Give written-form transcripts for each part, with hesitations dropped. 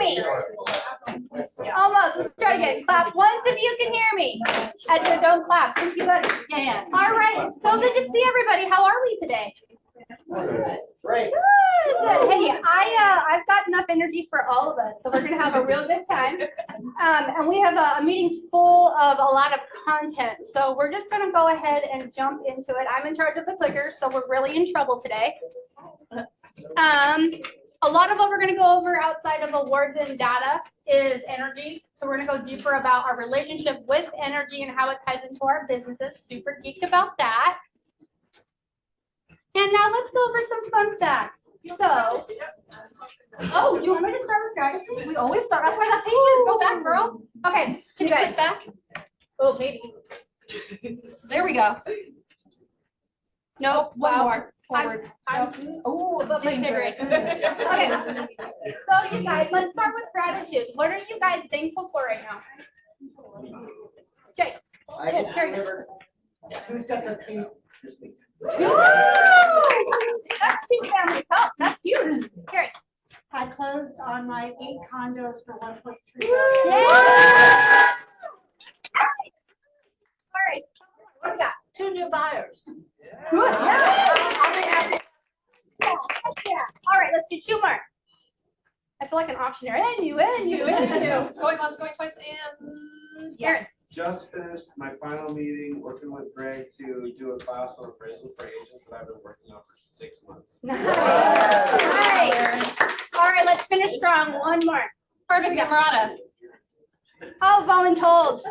me? Almost. Let's try again. Clap once if you can hear me. And don't clap. Yeah. All right. It's so good to see everybody. How are we today? Great. Good. Hey, I've got enough energy for all of us, so we're gonna have a real good time. And we have a meeting full of a lot of content, so we're just gonna go ahead and jump into it. I'm in charge of the clicker, so we're really in trouble today. A lot of what we're gonna go over outside of awards and data is energy. So we're gonna go deeper about our relationship with energy and how it ties into our businesses. Super geeked about that. And now let's go over some fun facts. So, oh, you want me to start with gratitude? We always start. That's why that page is. Go back, girl. Okay, can you guys back? Oh, maybe. There we go. Nope. One Wow. more. Forward. Oh, dangerous. Okay. So, you guys, let's start with gratitude. What are you guys thankful for right now? Jay. I can deliver 2 sets of keys this week. Woo! That's 2 families help. That's huge. Karen. I closed on my 8 condos for 1.3 Yay! million. All right. What do we got? 2 new buyers. Good. Yeah. All right, let's do 2 more. I feel like an auctioneer. And you. Going once, going twice, and Yes. Just finished my final meeting, working with Greg to do a class on appraisal for agents that I've been working on for 6 months. Nice. All right, let's finish strong. 1 more. perfect, Yamarada. Oh, voluntold.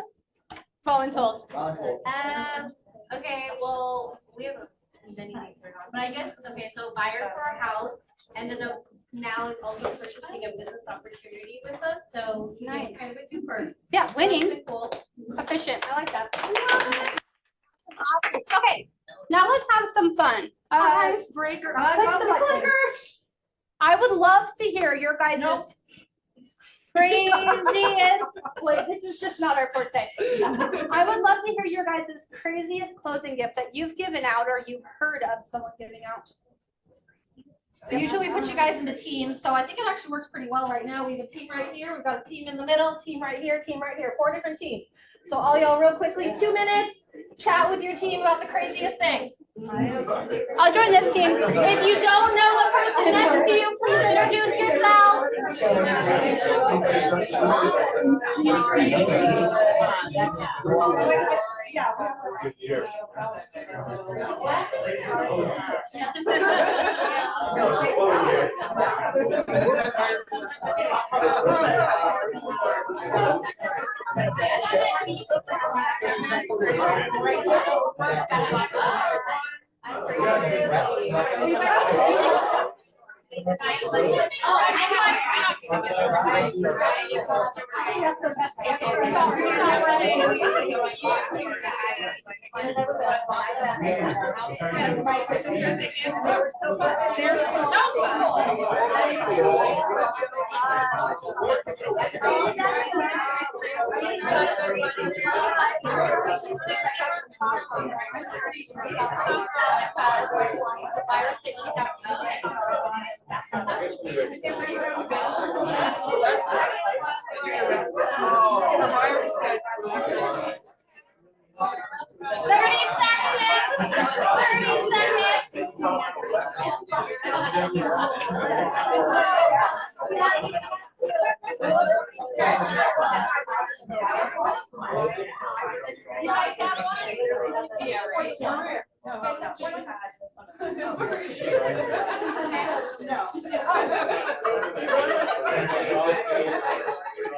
Okay, well, we have many things going on, but I guess, okay, so buyer for our house ended up now is also purchasing a business opportunity with us, so he did Nice. kind of a two-fer. Yeah, So it's winning. been cool. Efficient. I like that. Okay, now let's have some fun. Icebreaker. I would love to hear your guys' craziest. Wait, this is just not our forte. I would love to hear your guys' craziest closing gift that you've given out or you've heard of someone giving out. So usually we put you guys into teams, so I think it actually works pretty well right now. We have a team right here, we've got a team in the middle, team right here, 4 different teams. So all y'all real quickly, 2 minutes, chat with your team about the craziest thing. I'll join this team. If you don't know the person next to you, please introduce yourself.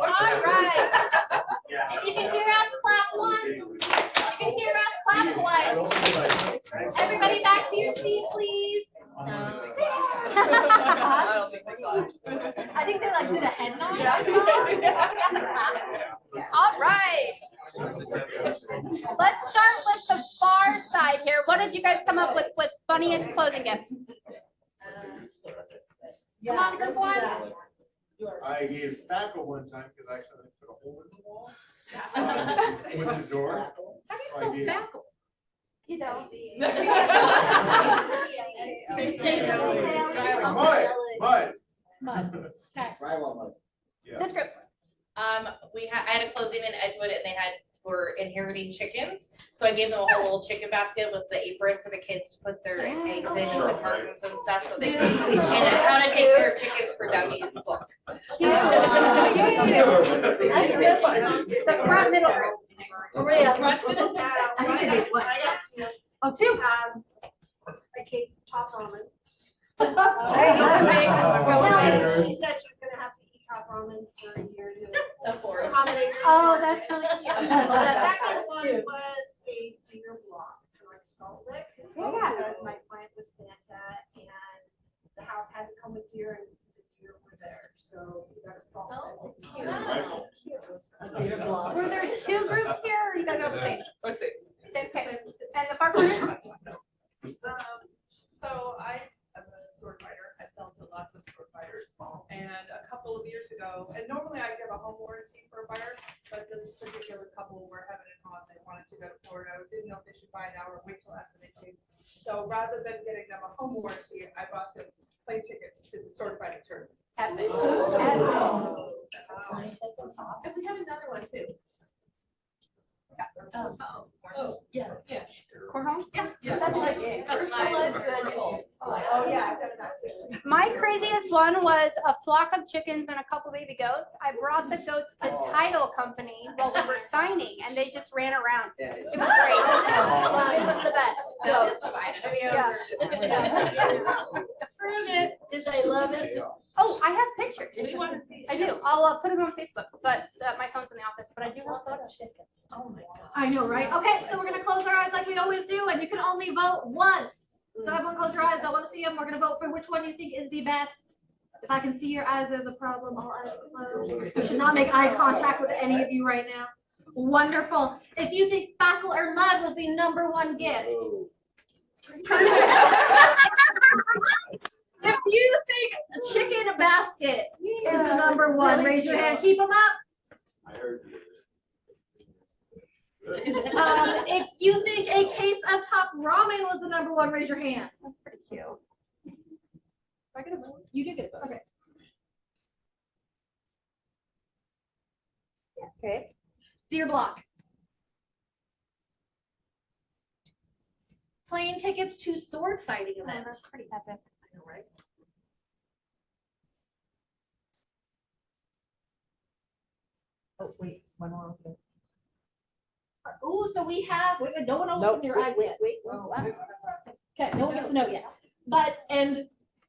All right. If you can hear us, clap once. If you can hear us, clap twice. Everybody back to your seat, please. I think they like did a head nod. That's a clap. All right. Let's start with the far side here. What did you guys come up with funniest closing gifts? Come on, group 1. I gave spackle one time because I accidentally put a hole in the wall with the door. How do you spell spackle? You know. Mud. Okay. Yeah. I had a closing in Edgewood and were inheriting chickens. So I gave them a whole little chicken basket with the apron for the kids to put their eggs in and the cartons and stuff. So they could, and how to take care of chickens for dummies book. The front middle. Maria. I got two. Oh, two. A case of top ramen. Oh, She said she was gonna have to eat top ramen for a year to Afford. accommodate her. Oh, that's really cute. The second one was a deer block for like Salt Lick. Yeah. Because my client was Santa and the house had to come with deer and the deer were there, so we got a Salt Lick. Were there two groups here or you guys are the same? Okay. And the park board? So I am a sword fighter. I sell to lots of sword fighters. And a couple of years ago, and normally I give a home warranty for a buyer, but this particular couple were having it on. They wanted to go to Florida. Didn't know if they should buy now or wait till after they came. So rather than getting them a home warranty, I bought them plane tickets to the sword fighting tournament. Epic. And we had another one too. Yeah. Cornhole? That's my game. That's my good. Oh, yeah, I've done that too. My craziest one was a flock of chickens and a couple baby goats. I brought the goats to title company while we were signing and they just ran around. It was great. It was the best. Goats. Yeah. Prove it. Did they love it? Oh, I have pictures. We want to see. I do. I'll put them on Facebook, but my phone's in the office, but I do have photos. Oh my God. I know, right? Okay, so we're gonna close our eyes like we always do, and you can only vote once. So everyone close your eyes, don't wanna see them. We're gonna vote for which one you think is the best. If I can see your eyes, there's a problem. All eyes closed. I should not make eye contact with any of you right now. Wonderful. If you think spackle or mud was the #1 gift. If you think chicken basket is the #1, raise your hand. Keep them up. I heard you. If you think a case of top ramen was the #1, raise your hand. That's pretty cute. I get a vote? You do get a vote. Okay. Okay. Deer block. Plane tickets to sword fighting Oh, event. that's pretty epic. I know, right? Oh, wait, one more. Ooh, so we have, wait, no one opened your eyes yet. Okay, no one gets to know yet. But, and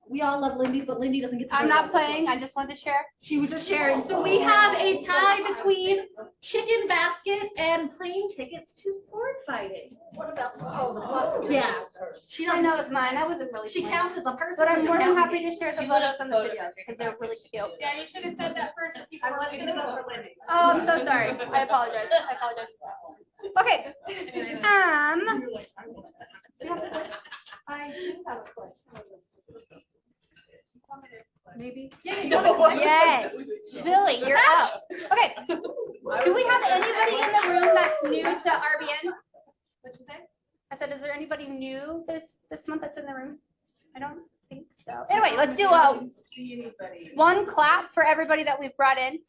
we all love Lindy's, but Lindy doesn't get to know. I'm not about this playing. one. I just wanted to share. She was just sharing. So we have a tie between chicken basket and plane tickets to sword fighting. What about, oh, the flood? Yeah. She I doesn't know know it's mine. I wasn't really. She playing. counts as a person. But I'm more than doesn't happy count. to share the She would've photos and the voted for videos because they're really cute. Yeah, you should have said that first. and people I was were gonna vote for Lindy. Oh, I'm so sorry. I apologize. I apologize. Okay. I do have a question. Maybe. Yeah, you got it. Yes. Billy, you're up. Okay. Do we have anybody in the room that's new to RBN? What'd you say? I said, is there anybody new this month that's in the room? I don't think so. Anyway, let's do one clap for everybody that we've brought in.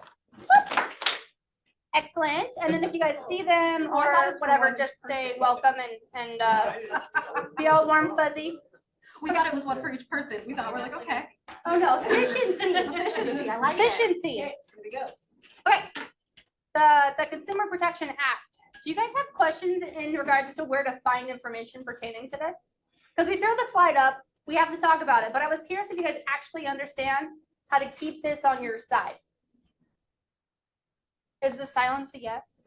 Excellent. And then if you guys see them or whatever, just say welcome and be all warm fuzzy. We thought it was one for each person. We thought, we're like, okay. Oh no, efficiency. Efficiency, I like it. Efficiency. Here we go. Okay. The Consumer Protection Act. Do you guys have questions in regards to where to find information pertaining to this? Because we throw the slide up, we have to talk about it, but I was curious if you guys actually understand how to keep this on your side. Is the silence a yes?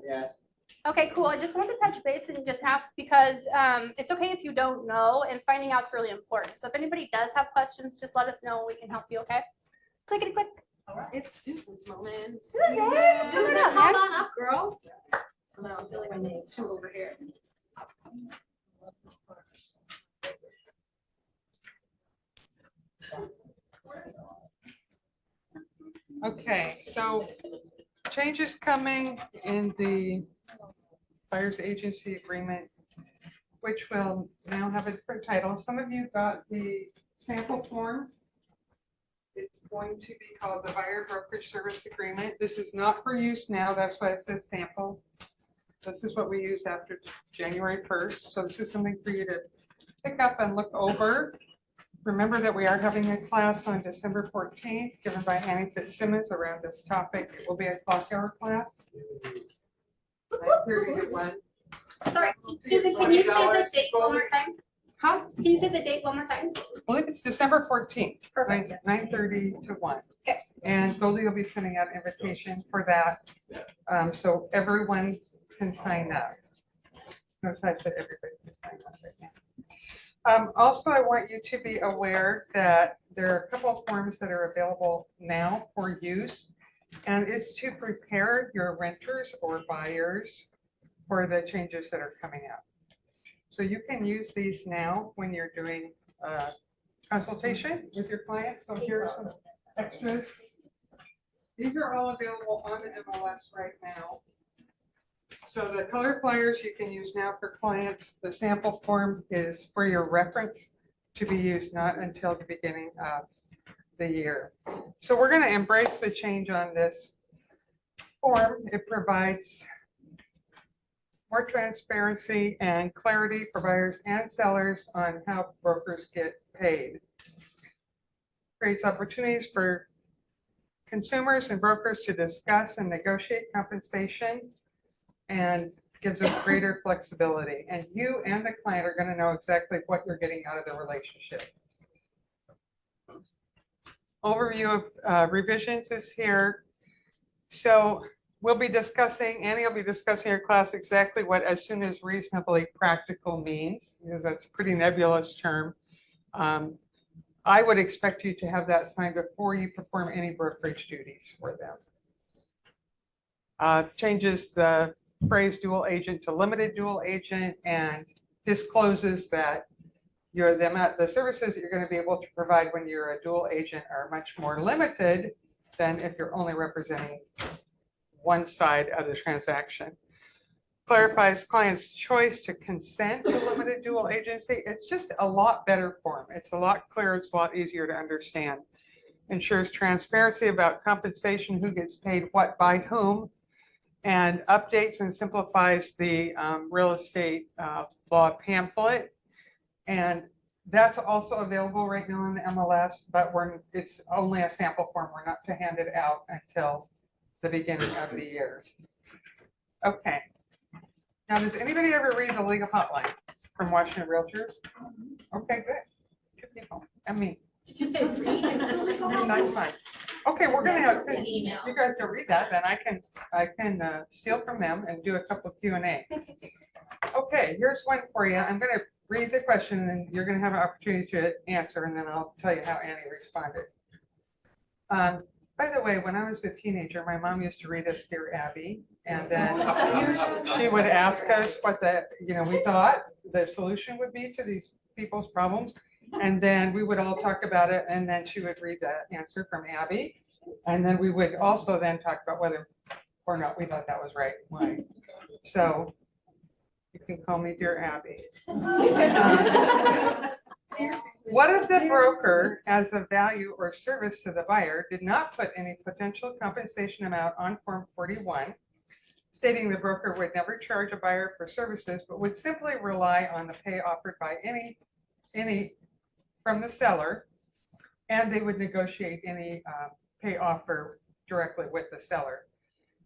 Yes. Okay, cool. I just wanted to touch base and just ask because it's okay if you don't know, and finding out is really important. So if anybody does have questions, just let us know and we can help you, okay? Clickety click. All right. It's Susan's moment. Susan, Susan, up, come man. on up, girl. No, I feel like I'm two over here. Okay, so changes coming in the buyer's agency agreement, which will now have a different title. Some of you got the sample form. It's going to be called the Buyer Brokerage Service Agreement. This is not for use now, that's why it says sample. This is what we use after January 1st, so this is something for you to pick up and look over. Remember that we are having a class on December 14th, given by Annie Fitzsimmons around this topic. It will be a clock hour class. 9:30 to 1. Sorry, Susan, can you say the date one more time? Huh? Can you say the date one more time? I believe it's December 14th, Perfect. 9:30 to 1. Okay. And Goldie will be sending out invitation for that, so everyone can sign up. Notice I said everybody can sign up right now. Also, I want you to be aware that there are a couple of forms that are available now for use, and it's to prepare your renters or buyers for the changes that are coming up. So you can use these now when you're doing consultation with your client. So here are some extras. These are all available on the MLS right now. So the color flyers you can use now for clients. The sample form is for your reference to be used not until the beginning of the year. So we're going to embrace the change on this form. It provides more transparency and clarity for buyers and sellers on how brokers get paid. Creates opportunities for consumers and brokers to discuss and negotiate compensation, and gives us greater flexibility. And you and the client are going to know exactly what you're getting out of the relationship. Overview of revisions is here. So we'll be discussing, Annie will be discussing your class exactly what as soon as reasonably practical means, because that's a pretty nebulous term. I would expect you to have that signed before you perform any brokerage duties for them. Changes the phrase dual agent to limited dual agent and discloses that the services that you're going to be able to provide when you're a dual agent are much more limited than if you're only representing one side of the transaction. Clarifies client's choice to consent to limited dual agency. It's just a lot better form. It's a lot clearer. It's a lot easier to understand. Ensures transparency about compensation, who gets paid what by whom, and updates and simplifies the real estate law pamphlet. And that's also available right now in the MLS, but it's only a sample form. We're not to hand it out until the beginning of the year. Okay. Now, does anybody ever read the legal hotline from Washington Realtors? Okay, good. Good people. I mean, Did you say read? that's fine. Okay, we're gonna have, since you guys don't read that, then I can steal from them and do a couple of Q&A. Okay, here's one for you. I'm gonna read the question and you're gonna have an opportunity to answer, and then I'll tell you how Annie responded. By the way, when I was a teenager, my mom used to read us Dear Abby, and then she would ask us what we thought the solution would be to these people's problems. And then we would all talk about it, and then she would read the answer from Abby. And then we would also then talk about whether or not we thought that was right. Why? So you can call me Dear Abby. What if the broker, as a value or service to the buyer, did not put any potential compensation amount on Form 41, stating the broker would never charge a buyer for services, but would simply rely on the pay offered by any from the seller, and they would negotiate any pay offer directly with the seller.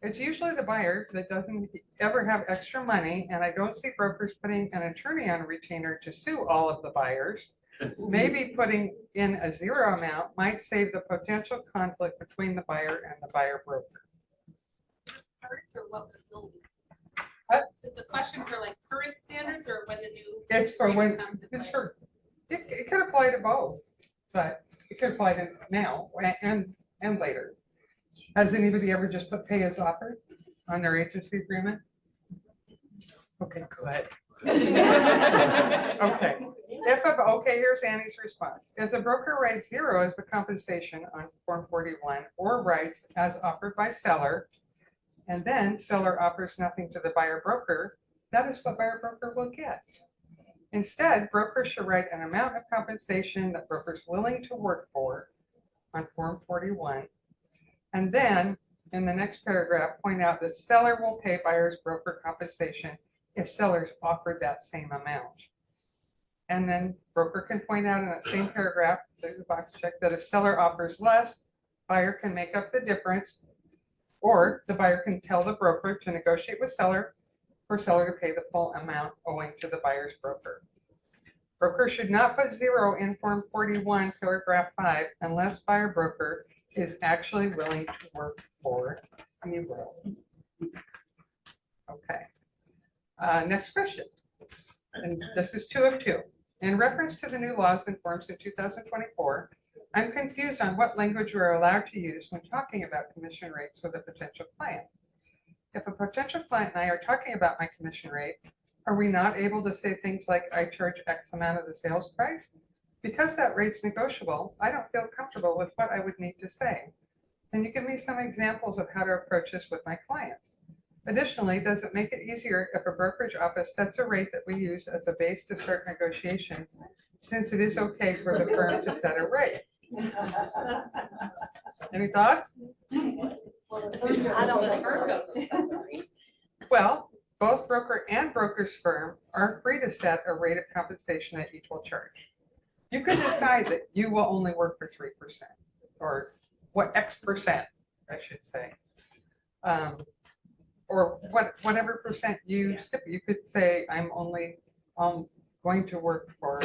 It's usually the buyer that doesn't ever have extra money, and I don't see brokers putting an attorney on retainer to sue all of the buyers. Maybe putting in a zero amount might save the potential conflict between the buyer and the buyer broker. Is the question for like current standards or when the new? It's for when, comes in it's place? for, it could apply to both, but it could apply to now and later. Has anybody ever just put pay as offered on their agency agreement? Okay, go ahead. Okay. Okay, here's Annie's response. If the broker writes zero as the compensation on Form 41 or writes as offered by seller, and then seller offers nothing to the buyer broker, that is what buyer broker will get. Instead, brokers should write an amount of compensation that broker is willing to work for on Form 41. And then in the next paragraph, point out that seller will pay buyer's broker compensation if sellers offered that same amount. And then broker can point out in that same paragraph, there's a box check, that if seller offers less, buyer can make up the difference, or the buyer can tell the broker to negotiate with seller for seller to pay the full amount owing to the buyer's broker. Broker should not put 0 in Form 41, paragraph 5, unless buyer broker is actually willing to work for 0. Okay. Next question. And this is 2 of 2. In reference to the new laws and forms in 2024, I'm confused on what language we're allowed to use when talking about commission rates with a potential client. If a potential client and I are talking about my commission rate, are we not able to say things like I charge X amount of the sales price? Because that rate's negotiable, I don't feel comfortable with what I would need to say. Can you give me some examples of how to approach this with my clients? Additionally, does it make it easier if a brokerage office sets a rate that we use as a base to start negotiations, since it is okay for the firm to set a rate? Any thoughts? Well, both broker and broker's firm are free to set a rate of compensation that each will charge. You can decide that you will only work for 3%, or what X%, I should say. Or whatever percent you stip. You could say, I'm only going to work for,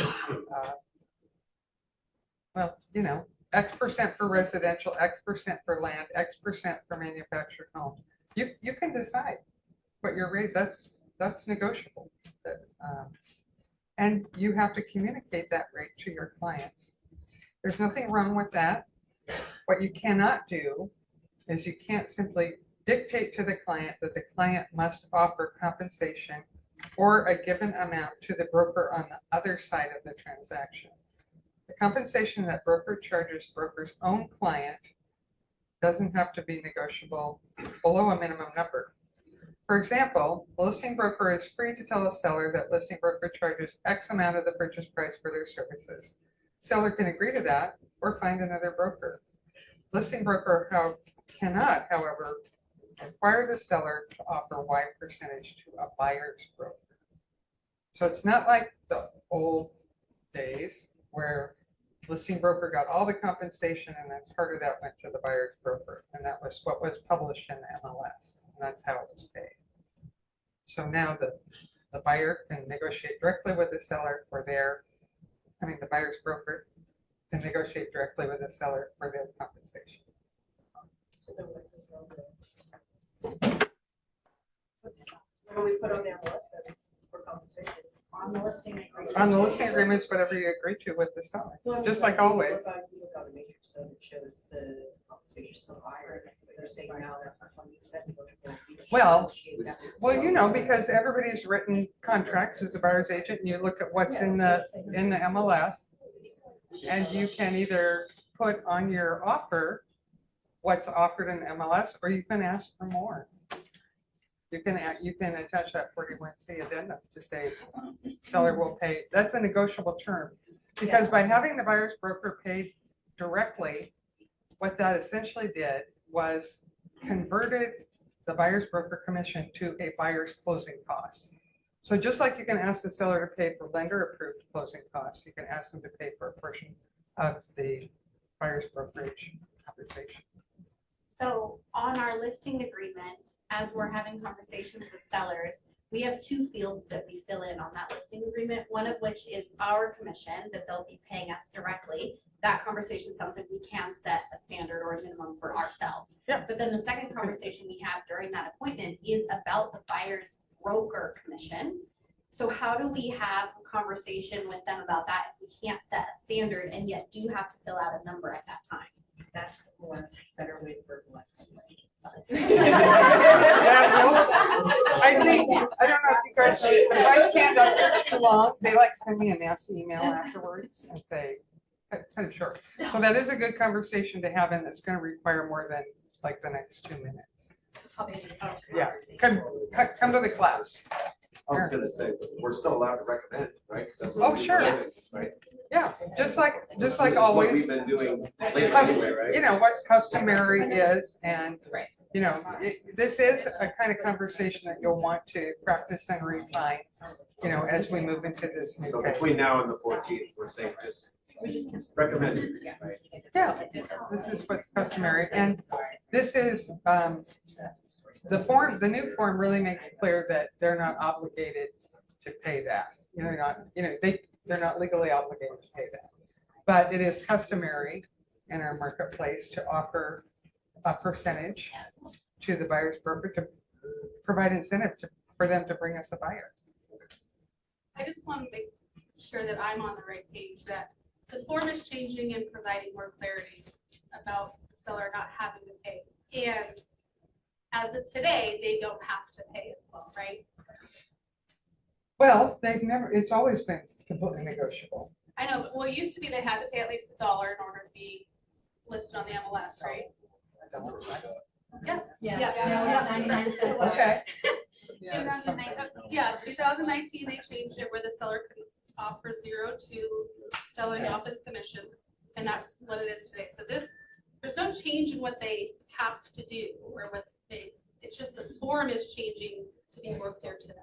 well, you know, X% for residential, X% for land, X% for manufactured home. You can decide what your rate, that's negotiable. And you have to communicate that rate to your clients. There's nothing wrong with that. What you cannot do is you can't simply dictate to the client that the client must offer compensation or a given amount to the broker on the other side of the transaction. The compensation that broker charges broker's own client doesn't have to be negotiable below a minimum number. For example, the listing broker is free to tell a seller that listing broker charges X amount of the purchase price for their services. Seller can agree to that or find another broker. Listing broker cannot, however, require the seller to offer Y percentage to a buyer's broker. So it's not like the old days where listing broker got all the compensation and then part of that went to the buyer's broker. And that was what was published in the MLS. And that's how it was paid. So now the buyer can negotiate directly with the seller for the buyer's broker can negotiate directly with the seller for their compensation. What do we put on the MLS then for compensation? On the listing agreement. On the listing agreements, whatever you agree to with the seller, just like always. Look on the matrix, so it shows the compensation so higher. They're saying now that's not 20% negotiable. Well, you know, because everybody's written contracts as a buyer's agent, and you look at what's in the MLS, and you can either put on your offer what's offered in the MLS, or you can ask for more. You can attach that 41C addendum to say seller will pay. That's a negotiable term, because by having the buyer's broker paid directly, what that essentially did was converted the buyer's broker commission to a buyer's closing cost. So just like you can ask the seller to pay for lender approved closing costs, you can ask them to pay for a portion of the buyer's brokerage compensation. So on our listing agreement, as we're having conversations with sellers, we have 2 fields that we fill in on that listing agreement, one of which is our commission that they'll be paying us directly. That conversation sounds like we can set a standard or a minimum for ourselves. Yeah. But then the second conversation we have during that appointment is about the buyer's broker commission. So how do we have a conversation with them about that if we can't set a standard and yet do have to fill out a number at that time? That's more better way to verbalize it. I think, I don't know if you guys noticed, but if I stand up there too long, they like send me a nasty email afterwards and say, kind of short. So that is a good conversation to have, and it's going to require more than like the next 2 minutes. Yeah, come to the class. I was gonna say, we're still allowed to recommend, right? 'Cause that's Oh, what we've sure. been doing, right? Yeah, just like That's what always. we've been doing lately Cus- anyway, right? You know, what's customary is, and, you know, this is a kind of conversation that you'll want to practice and refine, you know, as we move into this new So phase. between now and the 14th, we're saying just recommend it, right? Yeah, this is what's customary, and this is, the new form really makes clear that they're not obligated to pay that. You know, they're not, you know, they're not legally obligated to pay that. But it is customary in our marketplace to offer a percentage to the buyer's broker to provide incentive for them to bring us a buyer. I just want to make sure that I'm on the right page, that the form is changing and providing more clarity about the seller not having to pay. And as of today, they don't have to pay as well, right? Well, it's always been completely negotiable. I know, but well, it used to be they had to pay at least $1 in order to be listed on the MLS, right? Yes. Yeah. 99 cents. Okay. Yeah, 2019, they changed it where the seller could offer 0 to selling off his commission, and that's what it is today. So there's no change in what they have to do, or it's just the form is changing to be more clear to them.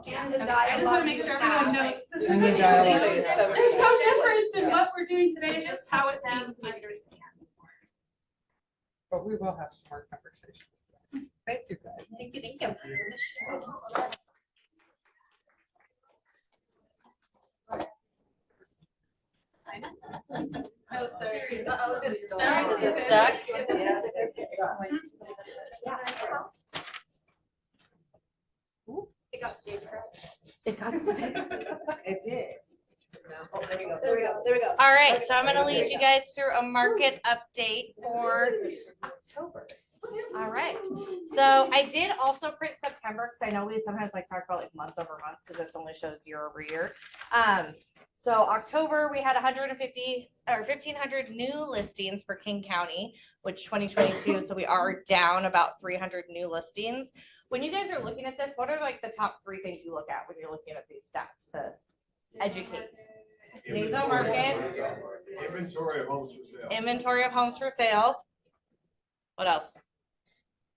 And the Okay, I just want to make sure everyone knows. This And the isn't dialogue. anything- There's no difference in what we're doing today, it's just how it's being communicated. But we will have some more conversations. Thank you, guys. Thank you. Oh, sorry. Uh-oh, is it stuck? Is it stuck? It got staged. It got stuck. It did. Oh, there we go. All right, so I'm gonna lead you guys through a market update for October. All right, so I did also print September, because I know we sometimes like talk about like month over month, because this only shows year over year. So October, we had 1,500 new listings for King County, which 2022, so we are down about 300 new listings. When you guys are looking at this, what are like the top 3 things you look at when you're looking at these stats to educate? Days on market. Inventory of homes for sale. Inventory of homes for sale. What else?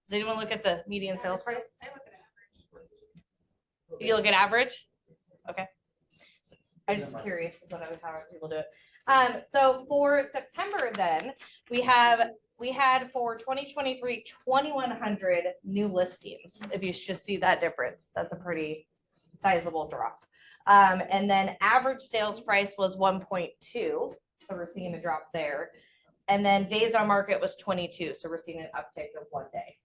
Does anyone look at the median sales price? You look at average? Okay. I'm just curious how people do it. So for September then, we had for 2023, 2,100 new listings. If you should see that difference, that's a pretty sizable drop. And then average sales price was 1.2. So we're seeing a drop there. And then days on market was 22. So we're seeing an uptick of 1 day.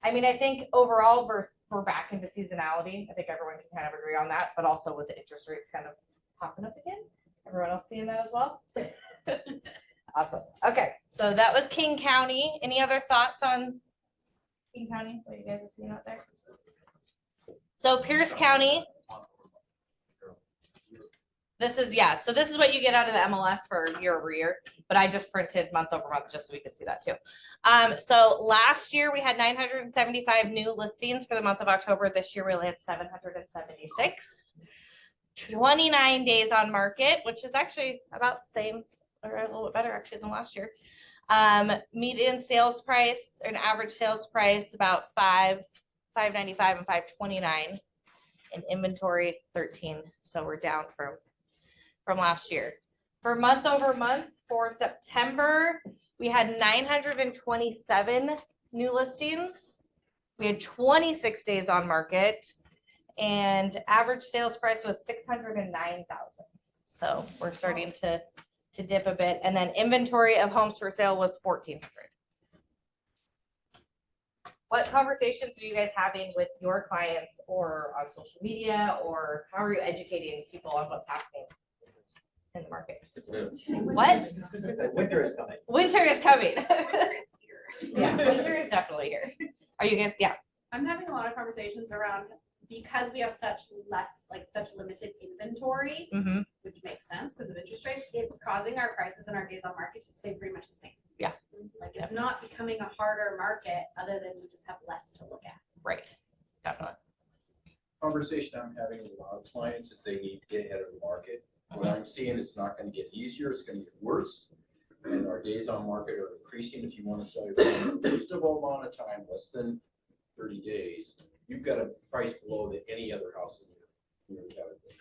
I mean, I think overall we're back into seasonality. I think everyone can kind of agree on that, but also with the interest rates kind of popping up again. Everyone else seeing that as well? Awesome. Okay, so that was King County. Any other thoughts on King County? What you guys are seeing out there? So Pierce County. This is what you get out of the MLS for year over year, but I just printed month over month just so we could see that too. So last year we had 975 new listings for the month of October. This year we only had 776. 29 days on market, which is actually about the same or a little bit better actually than last year. Median sales price or an average sales price about $595 and $529, and inventory 13. So we're down from last year. For month over month for September, we had 927 new listings. We had 26 days on market, and average sales price was $609,000. So we're starting to dip a bit. And then inventory of homes for sale was 1,400. What conversations are you guys having with your clients or on social media, or how are you educating people on what's happening in the market? What? Winter is coming. Winter is coming. Yeah, winter is definitely here. Are you guys? Yeah. I'm having a lot of conversations around, because we have such limited inventory, which makes sense because of interest rates, it's causing our prices and our days on market to stay pretty much the same. Yeah. Like it's not becoming a harder market other than you just have less to look at. Right. Definitely. conversation I'm having with a lot of clients is they need to get ahead of the market. What I'm seeing, it's not gonna get easier, it's gonna get worse. And our days on market are increasing. If you wanna sell your home in a reasonable amount of time, less than 30 days, you've got a price below the any other house in your category.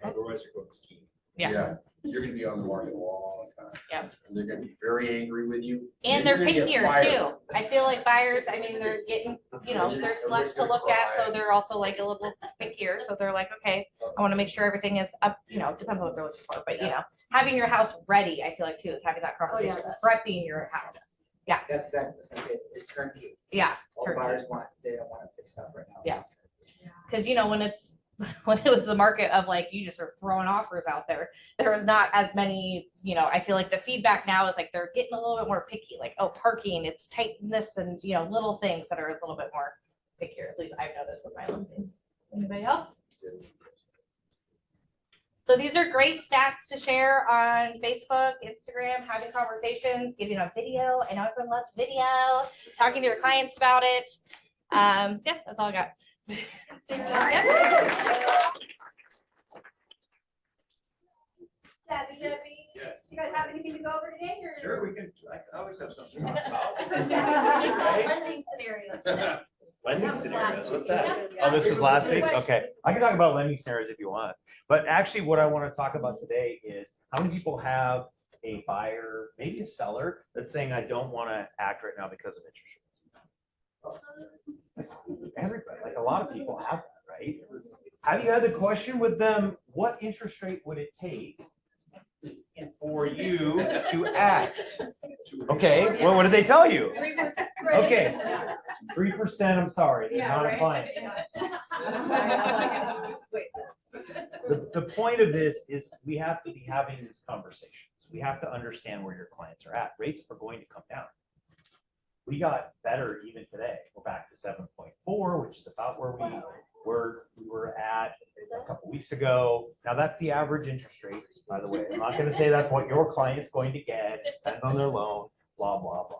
Otherwise, you're going skiing. Yeah. You're gonna be on the market a long time. Yep. And they're gonna be very angry with you. And Then they're you're gonna get pickier fired. too. I feel like buyers, I mean, they're getting, you know, there's less to look at, so they're also like a little pickier. So they're like, okay, I want to make sure everything is up, you know, depends on what they're looking for, but you know, having your house ready, I feel like too, is having that conversation, prepping your house. Yeah. That's exactly what I was gonna say, it's turnkey. Yeah. All turnkey. buyers want, they don't want it fixed up right now. Yeah. Cause you know, when it was the market of like, you just are throwing offers out there, there was not as many, you know, I feel like the feedback now is like, they're getting a little bit more picky, like, oh, parking, it's tightness and, you know, little things that are a little bit more pickier, at least I've noticed with my listings. Anybody else? So these are great stats to share on Facebook, Instagram, having conversations, giving on video. I know everyone loves video, talking to your clients about it. Yeah, that's all I got. Thank Yes. You guys have anything to go over today or? Sure, we can, I always have something to talk about. It's called lending scenarios. Lending scenarios, what's that? Yeah. Oh, this was last week? Okay. I can talk about lending scenarios if you want. But actually what I want to talk about today is how many people have a buyer, maybe a seller, that's saying, I don't want to act right now because of interest rates. Everybody, like a lot of people have that, right? Have you had the question with them, what interest rate would it take for you to act? Okay, well, what did they tell you? 3%. Okay, 3%, I'm sorry, they're not right. applying. The point of this is we have to be having these conversations. We have to understand where your clients are at. Rates are going to come down. We got better even today. We're back to 7.4, which is about where we were at a couple weeks ago. Now that's the average interest rate, by the way. I'm not going to say that's what your client's going to get. It depends on their loan, blah, blah, blah.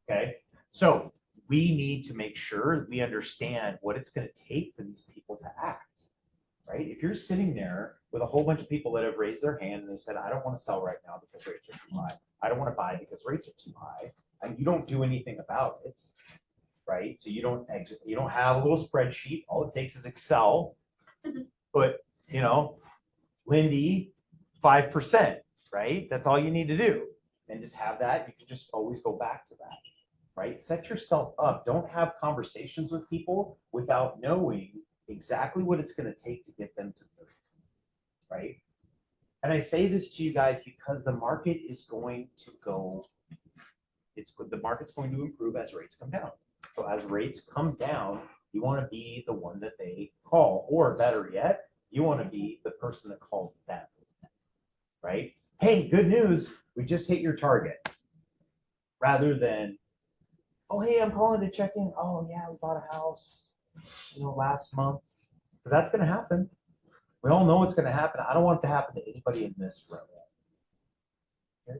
Okay. So we need to make sure we understand what it's going to take for these people to act, right? If you're sitting there with a whole bunch of people that have raised their hand and they said, I don't want to sell right now because rates are too high. I don't want to buy because rates are too high. And you don't do anything about it, right? So you don't exit, you don't have a little spreadsheet. All it takes is Excel. But, you know, Lindy, 5%, right? That's all you need to do. And just have that. You can just always go back to that, right? Set yourself up. Don't have conversations with people without knowing exactly what it's going to take to get them to move, right? And I say this to you guys because the market is going to go, the market's going to improve as rates come down. So as rates come down, you want to be the one that they call, or better yet, you want to be the person that calls them, right? Hey, good news, we just hit your target. Rather than, oh, hey, I'm calling to check in. Oh, yeah, we bought a house, you know, last month. Because that's going to happen. We all know it's going to happen. I don't want it to happen to anybody in this room. Okay?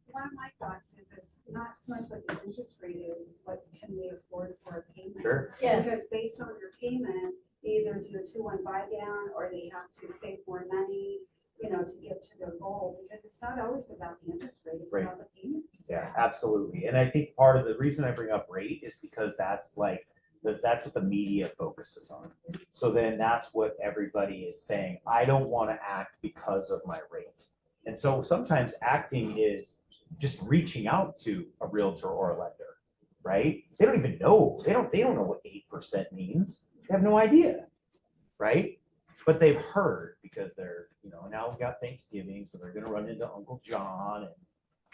One of my thoughts is it's not so much what the interest rate is what can we afford for a payment. Sure. Yes. Because based on your payment, they either do a 2-1 buy down or they have to save more money, you know, to get to their goal, because it's not always about the interest rate, it's Right. about the payment. Yeah, absolutely. And I think part of the reason I bring up rate is because that's like, that's what the media focuses on. So then that's what everybody is saying. I don't want to act because of my rate. And so sometimes acting is just reaching out to a realtor or a lender, right? They don't even know. They don't know what 8% means. They have no idea, right? But they've heard because they're, you know, now we've got Thanksgiving, so they're going to run into Uncle John and,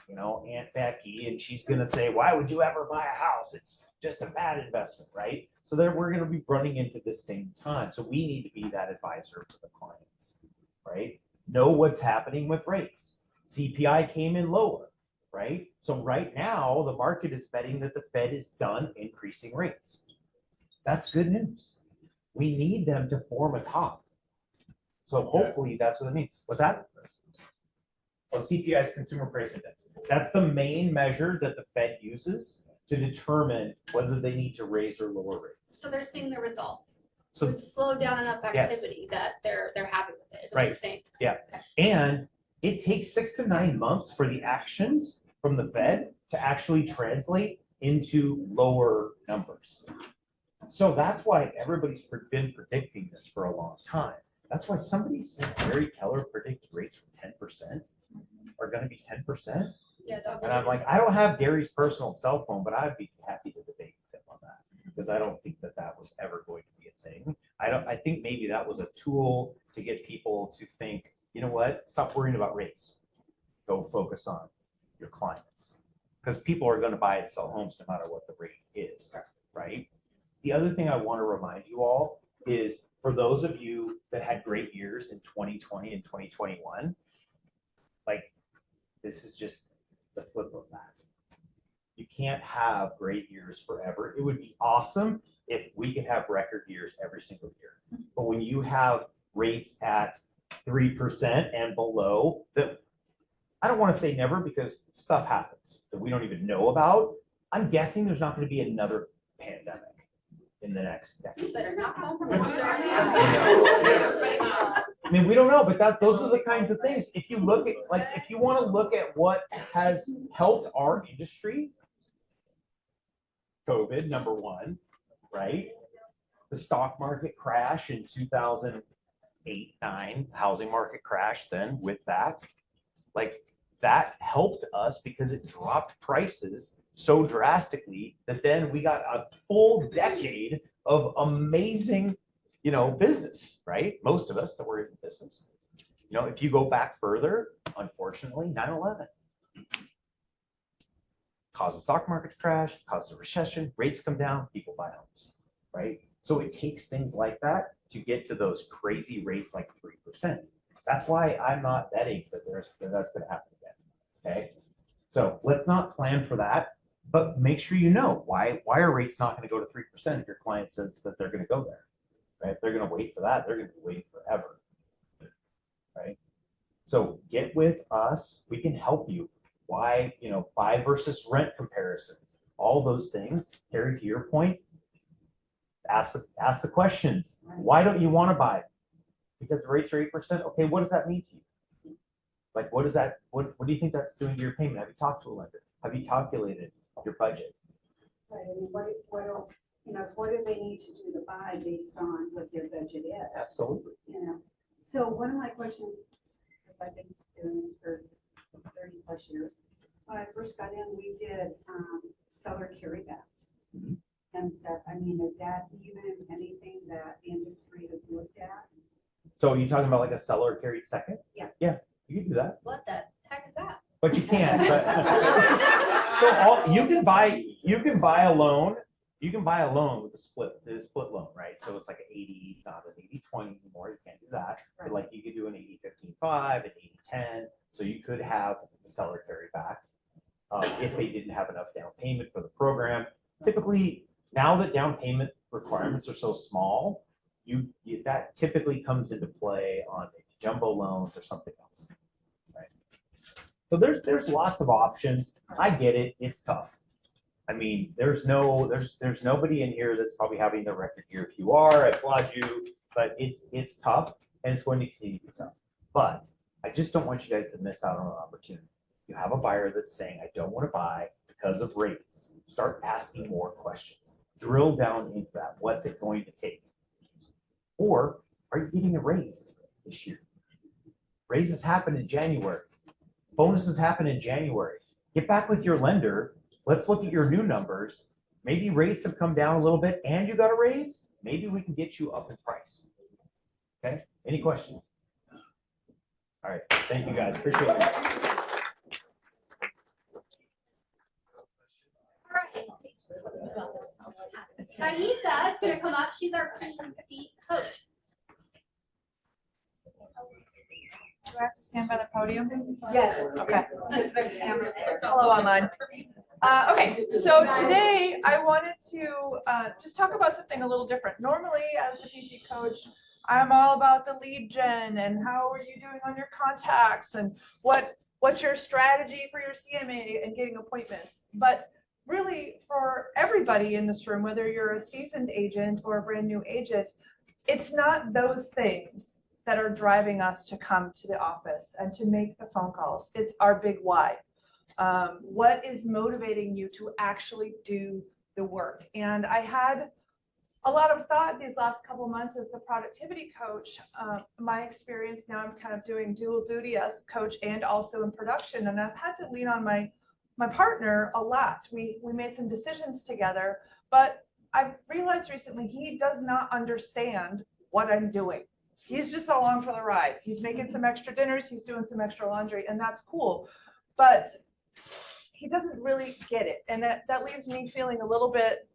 you know, Aunt Becky, and she's going to say, why would you ever buy a house? It's just a bad investment, right? So then we're going to be running into this same time. So we need to be that advisor for the clients, right? Know what's happening with rates. CPI came in lower, right? So right now, the market is betting that the Fed is done increasing rates. That's good news. We need them to form a top. So hopefully that's what it means. What's that? Oh, CPI is Consumer Price Index. That's the main measure that the Fed uses to determine whether they need to raise or lower rates. So they're seeing the results. So We've slowed down enough Yes. activity that they're happy with it, is what you're Right. saying. And it takes 6 to 9 months for the actions from the Fed to actually translate into lower numbers. So that's why everybody's been predicting this for a long time. That's why somebody said Gary Keller predicted rates from 10% are going to be 10%. Yeah. And I'm like, I don't have Gary's personal cell phone, but I'd be happy to debate with him on that because I don't think that that was ever going to be a thing. I think maybe that was a tool to get people to think, you know what, stop worrying about rates. Go focus on your clients because people are going to buy and sell homes no matter what the rate is, right? The other thing I want to remind you all is for those of you that had great years in 2020 and 2021, like this is just the flip of that. You can't have great years forever. It would be awesome if we could have record years every single year. But when you have rates at 3% and below, that I don't want to say never because stuff happens that we don't even know about. I'm guessing there's not going to be another pandemic in the next decade. Better not come from I mean, we don't know, but those are the kinds of things. If you look at, like, if you want to look at what has helped our industry, COVID, number one, right? The stock market crash in 2008, 9, housing market crash then with that, like that helped us because it dropped prices so drastically that then we got a full decade of amazing, business, right? Most of us that were in business. If you go back further, unfortunately, 9/11 caused the stock market to crash, caused a recession, rates come down, people buy homes, right? So it takes things like that to get to those crazy rates like 3%. That's why I'm not betting that that's going to happen again, okay? So let's not plan for that, but make sure you know why are rates not going to go to 3% if your client says that they're going to go there, right? If they're going to wait for that, they're going to be waiting forever, right? So get with us. We can help you. Why, buy versus rent comparisons, all those things. Harry, to your point, ask the questions. Why don't you want to buy? Because the rates are 8%. Okay, what does that mean to you? Like, what do you think that's doing to your payment? Have you talked to a lender? Have you calculated your budget? Right, I mean, what do they need to do to buy based on what their budget is? Absolutely. So one of my questions, I've been doing this for 30 plus years. When I first got in, we did seller carrybacks and stuff. I mean, is that even anything that the industry has looked at? So are you talking about like a seller carried second? Yeah. Yeah, you can do that. What the heck is that? But you can't. So you can buy a loan. You can buy a loan with a split loan, right? So it's like an 80, not an 80-20 anymore. You can't do that. But like you could do an 80-15-5, an 80-10. So you could have the seller carry back if they didn't have enough down payment for the program. Typically, now that down payment requirements are so small, that typically comes into play on jumbo loans or something else, right? So there's lots of options. I get it. It's tough. I mean, there's nobody in here that's probably having the record year. If you are, I applaud you, but it's tough and it's going to continue to be tough. But I just don't want you guys to miss out on an opportunity. You have a buyer that's saying, I don't want to buy because of rates. Start asking more questions. Drill down into that. What's it going to take? Or are you getting a raise this year? Raises happen in January. Bonuses happen in January. Get back with your lender. Let's look at your new numbers. Maybe rates have come down a little bit and you got a raise. Maybe we can get you up in price. Okay? Any questions? All right. Thank you guys. Appreciate it. Taisa is going to come up. She's our P&C coach. Do I have to stand by the podium? Yes. Okay. The camera's there. Hello, online. Okay, so today I wanted to just talk about something a little different. Normally, as the PC coach, I'm all about the lead gen and how are you doing on your contacts and what's your strategy for your CMA and getting appointments. But really, for everybody in this room, whether you're a seasoned agent or a brand new agent, it's not those things that are driving us to come to the office and to make the phone calls. It's our big why. What is motivating you to actually do the work? And I had a lot of thought these last couple months as the productivity coach. My experience now, I'm kind of doing dual duty as coach and also in production, and I've had to lean on my partner a lot. We made some decisions together, but I've realized recently he does not understand what I'm doing. He's just along for the ride. He's making some extra dinners, he's doing some extra laundry, and that's cool. But he doesn't really get it. And that leaves me feeling a little bit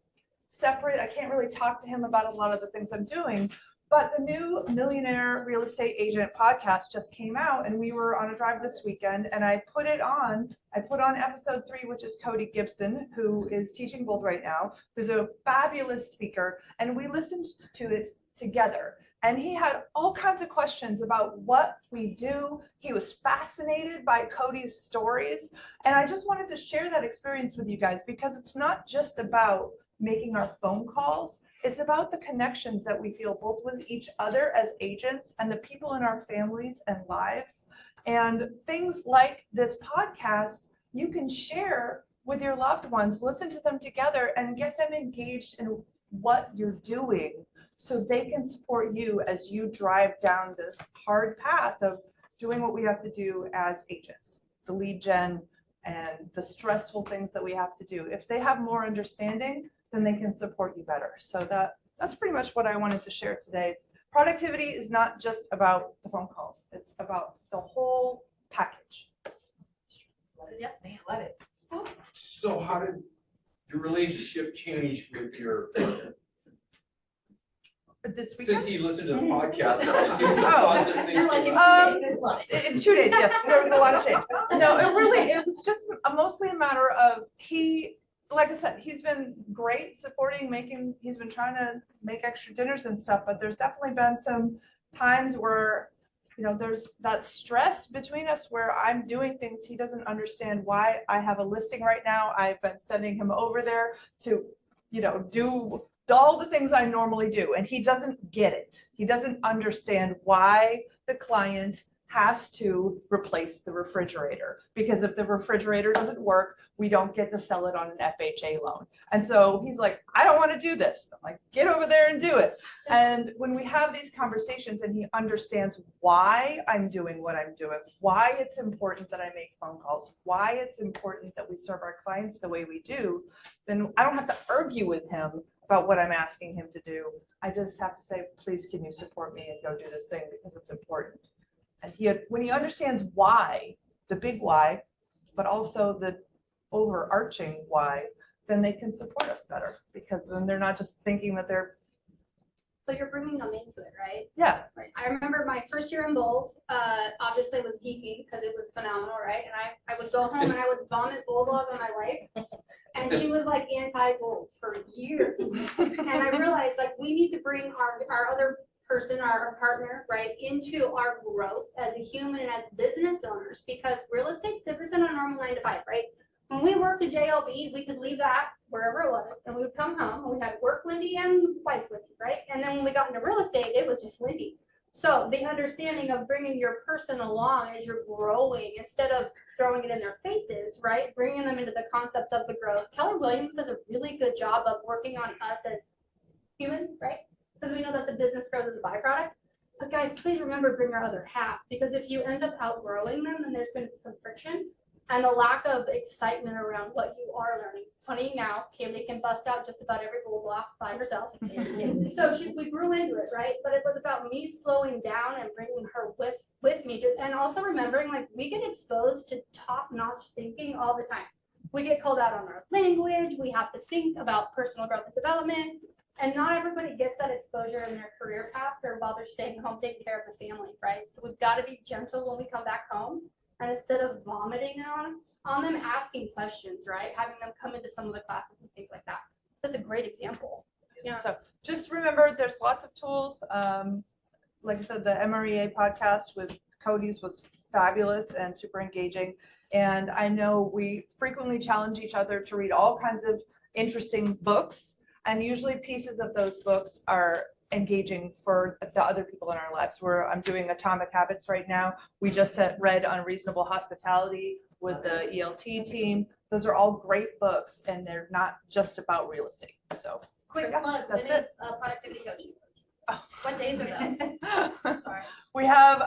separate. I can't really talk to him about a lot of the things I'm doing. But the new Millionaire Real Estate Agent podcast just came out, and we were on a drive this weekend, and I put on episode 3, which is Cody Gibson, who is teaching Bold right now, who's a fabulous speaker, and we listened to it together. And he had all kinds of questions about what we do. He was fascinated by Cody's stories. And I just wanted to share that experience with you guys, because it's not just about making our phone calls. It's about the connections that we feel both with each other as agents and the people in our families and lives. And things like this podcast, you can share with your loved ones, listen to them together and get them engaged in what you're doing, so they can support you as you drive down this hard path of doing what we have to do as agents, the lead gen and the stressful things that we have to do. If they have more understanding, then they can support you better. So that's pretty much what I wanted to share today. Productivity is not just about the phone calls. It's about the whole package. Yes, ma'am. Let it. So how did your relationship change with your partner? This weekend? Since he listened to the podcast, I've seen some Oh. positive things going on. In 2 days, yes, there was a lot of change. No, it was just mostly a matter of like I said, he's been great supporting he's been trying to make extra dinners and stuff, but there's definitely been some times where, there's that stress between us where I'm doing things he doesn't understand why I have a listing right now. I've been sending him over there to, do all the things I normally do, and he doesn't get it. He doesn't understand why the client has to replace the refrigerator, because if the refrigerator doesn't work, we don't get to sell it on an FHA loan. And so he's like, I don't want to do this. I'm like, get over there and do it. And when we have these conversations and he understands why I'm doing what I'm doing, why it's important that I make phone calls, why it's important that we serve our clients the way we do, then I don't have to argue with him about what I'm asking him to do. I just have to say, please, can you support me and go do this thing, because it's important. And when he understands why, the big why, but also the overarching why, then they can support us better, because then they're not just thinking that they're. But you're bringing them into it, right? Yeah. Right. I remember my first year in Bold, obviously it was geeky because it was phenomenal, right? And I would go home and I would vomit Bold laws on my wife. And she was like anti-Bold for years. And I realized like we need to bring our other person, our partner, right, into our growth as a human and as business owners, because real estate's different than a normal 9 to 5, right? When we worked at JLB, we could leave that wherever it was, and we would come home and we had work Lindy and wife Lindy, right? And then when we got into real estate, it was just Lindy. So the understanding of bringing your person along as you're growing, instead of throwing it in their faces, right? Bringing them into the concepts of the growth. Keller Williams does a really good job of working on us as humans, right? Because we know that the business grows as a byproduct. But guys, please remember, bring your other half, because if you end up outgrowing them, then there's going to be some friction and the lack of excitement around what you are learning. Funny now, Kaylee can bust out just about every Bold block by herself. So we grew into it, right? But it was about me slowing down and bringing her with me, and also remembering like we get exposed to top-notch thinking all the time. We get called out on our language. We have to think about personal growth and development. And not everybody gets that exposure in their career paths or while they're staying home taking care of the family, right? So we've got to be gentle when we come back home. And instead of vomiting on them, asking questions, right? Having them come into some of the classes and things like that. That's a great example. Yeah. So just remember, there's lots of tools. Like I said, the MREA podcast with Cody's was fabulous and super engaging. And I know we frequently challenge each other to read all kinds of interesting books. And usually pieces of those books are engaging for the other people in our lives. I'm doing Atomic Habits right now. We just read Unreasonable Hospitality with the ELT team. Those are all great books, and they're not just about real estate. So Quick plug, that's Vinny's, it. productivity coaching. What days are those? Sorry. We have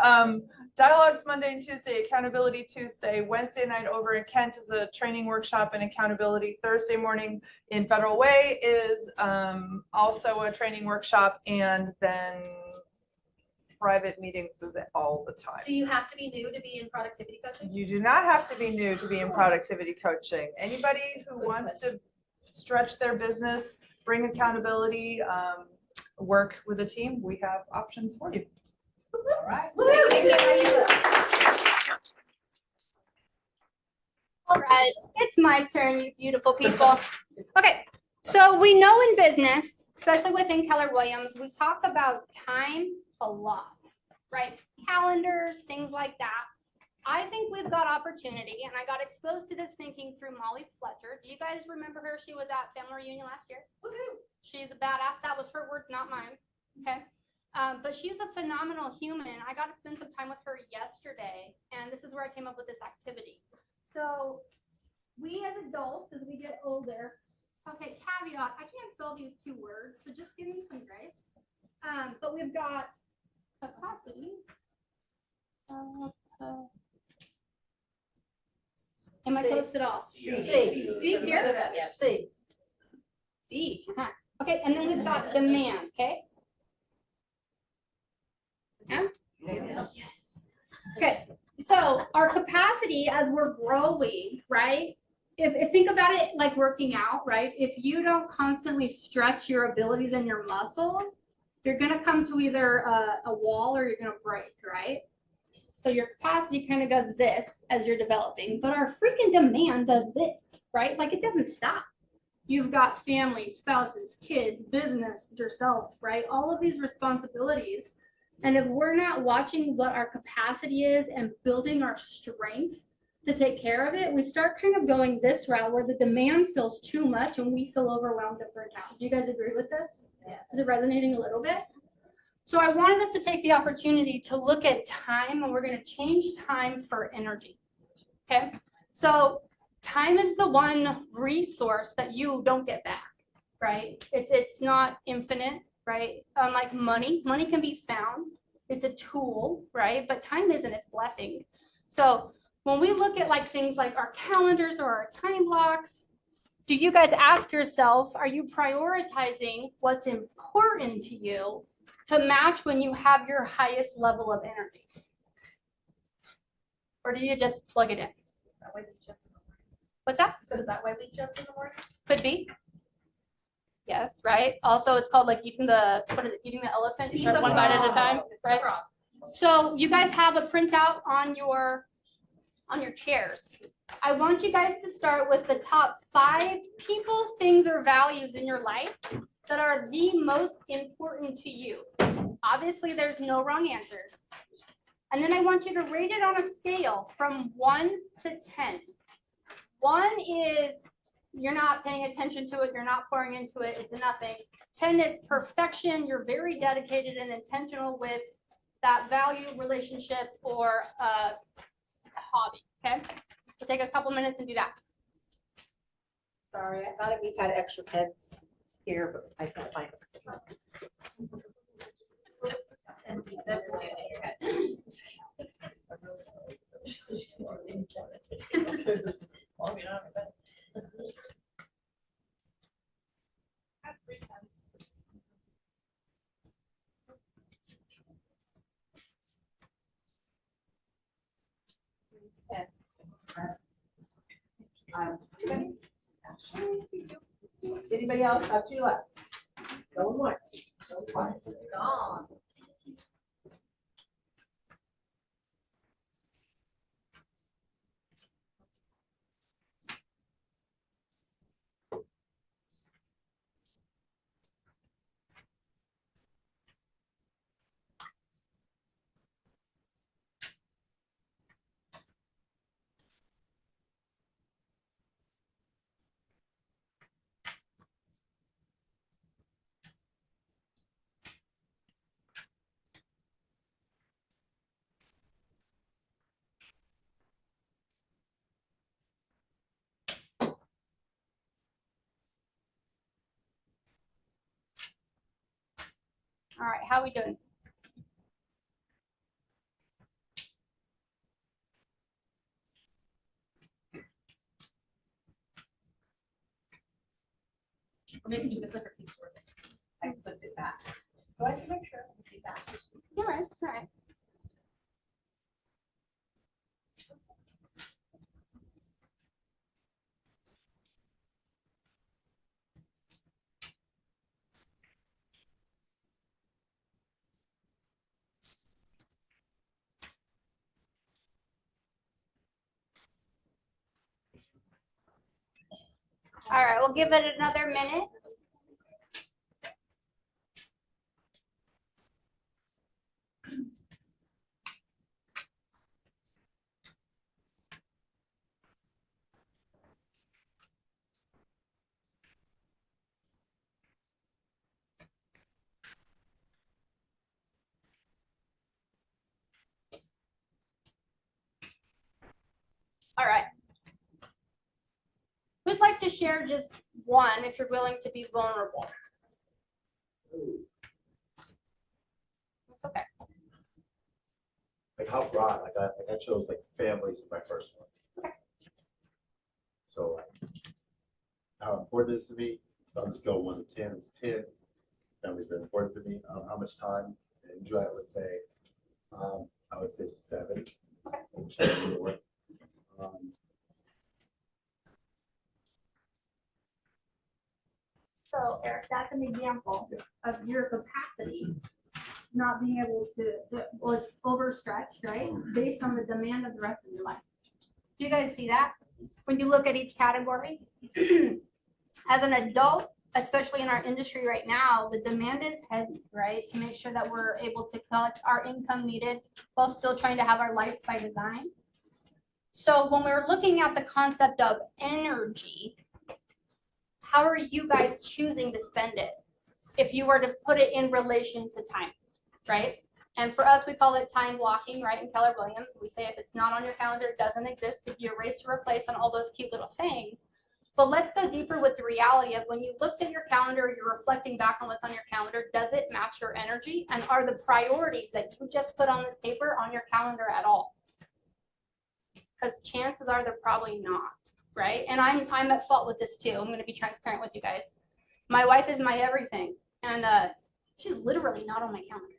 dialogues Monday and Tuesday, accountability Tuesday, Wednesday night over in Kent is a training workshop and accountability. Thursday morning in Federal Way is also a training workshop, and then private meetings all the time. Do you have to be new to be in productivity coaching? You do not have to be new to be in productivity coaching. Anybody who wants to stretch their business, bring accountability, work with a team, we have options for you. All right. All right, it's my turn, you beautiful people. Okay, so we know in business, especially within Keller Williams, we talk about time a lot, right? Calendars, things like that. I think we've got opportunity, and I got exposed to this thinking through Molly Fletcher. Do you guys remember her? She was at family reunion last year. Woohoo! She's a badass. That was her words, not mine. Okay. But she's a phenomenal human. I got to spend some time with her yesterday, and this is where I came up with this activity. So we as adults, as we get older, okay, caveat, I can't spell these two words, so just give me some grace. But we've got capacity. Am I close at all? C. See here? Yes. C. B. Okay, and then we've got demand, okay? Yeah? Yes. Okay, so our capacity as we're growing, right? If think about it like working out, right? If you don't constantly stretch your abilities and your muscles, you're gonna come to either a wall or you're gonna break, right? So your capacity kind of does this as you're developing, but our freaking demand does this, right? Like it doesn't stop. You've got family, spouses, kids, business, yourself, right? All of these responsibilities. And if we're not watching what our capacity is and building our strength to take care of it, we start kind of going this route where the demand feels too much and we feel overwhelmed and burnt out. Do you guys agree with this? Yes. Is it resonating a little bit? So I wanted us to take the opportunity to look at time, and we're going to change time for energy. Okay? So time is the one resource that you don't get back, right? It's not infinite, right? Unlike money can be found. It's a tool, right? But time isn't, it's blessing. So when we look at like things like our calendars or our time blocks, do you guys ask yourself, are you prioritizing what's important to you to match when you have your highest level of energy? Or do you just plug it in? What's that? So is that why we jumped in the morning? Could be. Yes, right? Also, it's called like eating the, what is it, eating the elephant, Eating one the bite at a frog. time, right? So you guys have a printout on your chairs. I want you guys to start with the top 5 people, things, or values in your life that are the most important to you. Obviously, there's no wrong answers. And then I want you to rate it on a scale from 1 to 10. 1 is you're not paying attention to it, you're not pouring into it, it's nothing. 10 is perfection, you're very dedicated and intentional with that value, relationship, or hobby, okay? We'll take a couple minutes and do that. Sorry, I thought we had extra pens here, but I can't find them. Anybody else? Up to your left. Going once, going twice. Gone. All right, how we doing? Or maybe do the clicker keeps working. I flipped it back, so I can make sure I see that. All right, all right. All right, we'll give it another minute. All right. Who'd like to share just one if you're willing to be vulnerable? It's okay. Like how broad, I chose like families in my first one. Okay. So how important it is to me, on the scale of 1 to 10 is 10. Family's very important to me. How much time and enjoy, I would say 7. Which is more. So Eric, that's an example of your capacity not being able well, it's overstretched, right? Based on the demand of the rest of your life. Do you guys see that? When you look at each category, as an adult, especially in our industry right now, the demand is heavy, right? To make sure that we're able to collect our income needed while still trying to have our life by design. So when we're looking at the concept of energy, how are you guys choosing to spend it? If you were to put it in relation to time, right? And for us, we call it time blocking, right? In KWRBN, we say if it's not on your calendar, it doesn't exist. If you erase to replace on all those cute little sayings. But let's go deeper with the reality of when you looked at your calendar, you're reflecting back on what's on your calendar. Does it match your energy? And are the priorities that you just put on this paper on your calendar at all? Because chances are they're probably not. Right? And I'm at fault with this too. I'm going to be transparent with you guys. My wife is my everything. And she's literally not on my calendar.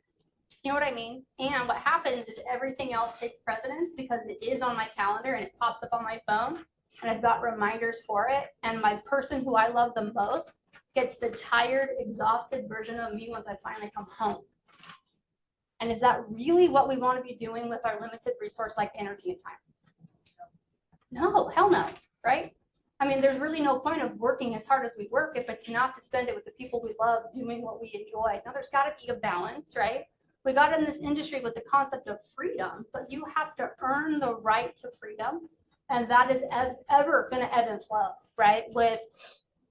You know what I mean? And what happens is everything else takes precedence because it is on my calendar and it pops up on my phone. And I've got reminders for it. And my person who I love the most gets the tired, exhausted version of me once I finally come home. And is that really what we want to be doing with our limited resource like energy and time? No, hell no. Right? I mean, there's really no point of working as hard as we work if it's not to spend it with the people we love doing what we enjoy. Now, there's got to be a balance, right? We got in this industry with the concept of freedom, but you have to earn the right to freedom. And that is ever going to ebb and flow, right? With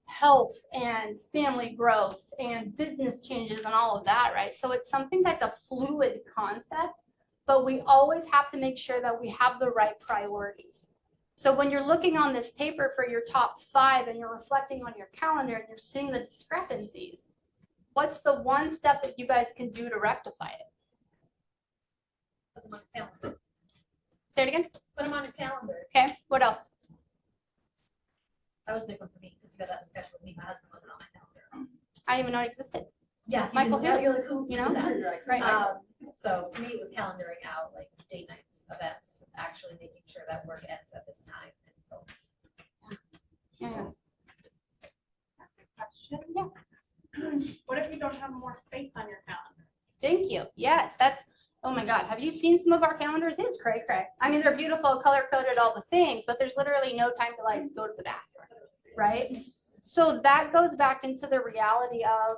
health and family growth and business changes and all of that, right? So it's something that's a fluid concept, but we always have to make sure that we have the right priorities. So when you're looking on this paper for your top 5 and you're reflecting on your calendar and you're seeing the discrepancies, what's the one step that you guys can do to rectify it? Put them on the calendar. Say it again? Put them on your calendar. Okay, what else? That was a big one for me because you got that discussion with me. My husband wasn't on my calendar. I didn't even know it existed. Yeah. Michael, you're like, who? You know? Right. So for me, it was calendaring out like date nights, events, actually making sure that work ends at this time. Yeah. Question. Yeah. What if you don't have more space on your calendar? Thank you. Yes, that's, oh my God. Have you seen some of our calendars? It's cray cray. I mean, they're beautiful, color coded, all the things, but there's literally no time to like go to the bathroom, right? So that goes back into the reality of,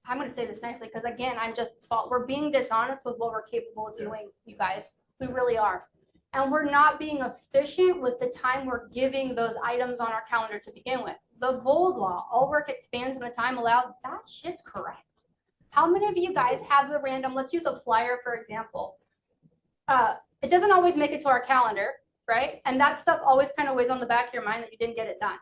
I'm going to say this nicely because again, I'm just fault. We're being dishonest with what we're capable of doing, you guys. We really are. And we're not being efficient with the time we're giving those items on our calendar to begin with. The bold law, all work expands in the time allowed, that shit's correct. How many of you guys have the random, let's use a flyer for example. It doesn't always make it to our calendar, right? And that stuff always kind of weighs on the back of your mind that you didn't get it done.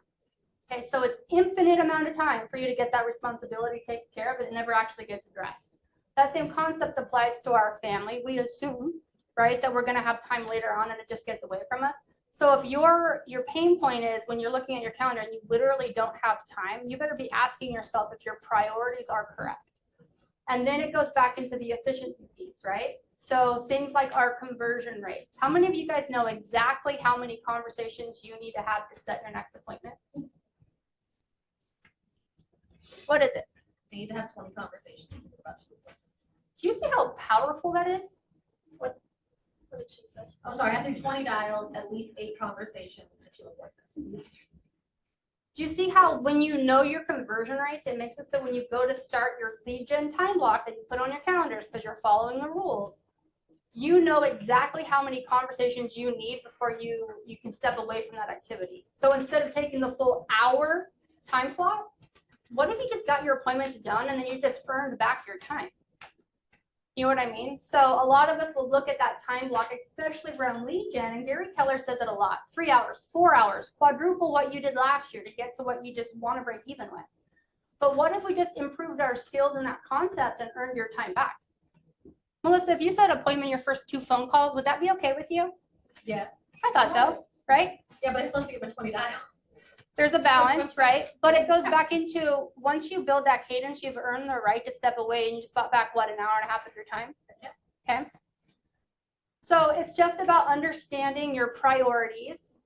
Okay, so it's infinite amount of time for you to get that responsibility taken care of. It never actually gets addressed. That same concept applies to our family. We assume, right, that we're going to have time later on and it just gets away from us. So if your pain point is when you're looking at your calendar and you literally don't have time, you better be asking yourself if your priorities are correct. And then it goes back into the efficiency piece, right? So things like our conversion rates. How many of you guys know exactly how many conversations you need to have to set your next appointment? What is it? You need to have 20 conversations with about 2 appointments. Do you see how powerful that is? What did she say? Oh, sorry, after 20 dials, at least 8 conversations to 2 appointments. Do you see how when you know your conversion rates, it makes it so when you go to start your lead gen time block that you put on your calendars because you're following the rules, you know exactly how many conversations you need before you can step away from that activity. So instead of taking the full hour time slot, what if you just got your appointments done and then you just earned back your time? You know what I mean? So a lot of us will look at that time block, especially around lead gen, and Gary Keller says it a lot. 3 hours, 4 hours, quadruple what you did last year to get to what you just want to break even with. But what if we just improved our skills in that concept and earned your time back? Melissa, if you set an appointment your first 2 phone calls, would that be okay with you? Yeah. I thought so, right? Yeah, but I still have to get my 20 dials. There's a balance, right? But it goes back into once you build that cadence, you've earned the right to step away and you just bought back what, an hour and a half of your time? Okay. So it's just about understanding your priorities,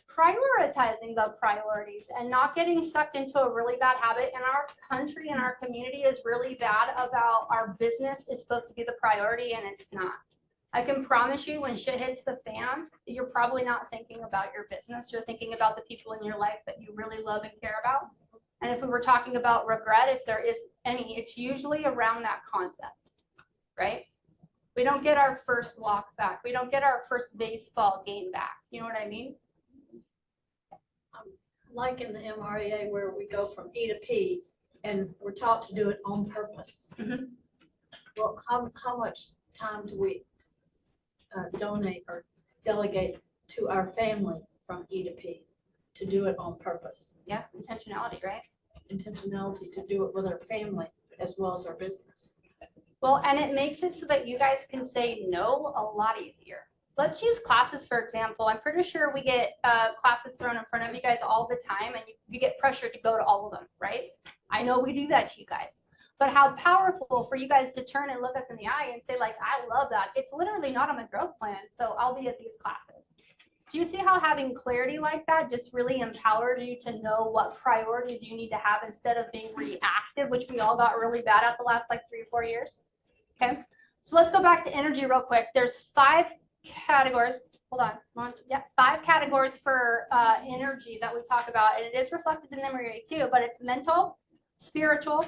prioritizing the priorities, and not getting sucked into a really bad habit. And our country and our community is really bad about our business is supposed to be the priority and it's not. I can promise you when shit hits the fan, you're probably not thinking about your business. You're thinking about the people in your life that you really love and care about. And if we were talking about regret, if there is any, it's usually around that concept, right? We don't get our first walk back. We don't get our first baseball game back. You know what I mean? Like in the MREA where we go from E to P and we're taught to do it on purpose. Mm-hmm. Well, how much time do we donate or delegate to our family from E to P to do it on purpose? Yeah, intentionality, right? Intentionality to do it with our family as well as our business. Well, and it makes it so that you guys can say no a lot easier. Let's use classes, for example. I'm pretty sure we get classes thrown in front of you guys all the time, and you get pressured to go to all of them, right? I know we do that to you guys. But how powerful for you guys to turn and look us in the eye and say, like, I love that. It's literally not on my growth plan, so I'll be at these classes. Do you see how having clarity like that just really empowered you to know what priorities you need to have instead of being reactive, which we all got really bad at the last like 3 or 4 years? Okay, so let's go back to energy real quick. There's 5 categories. Hold on. Yeah, 5 categories for energy that we talk about, and it is reflected in the memory too, but it's mental, spiritual,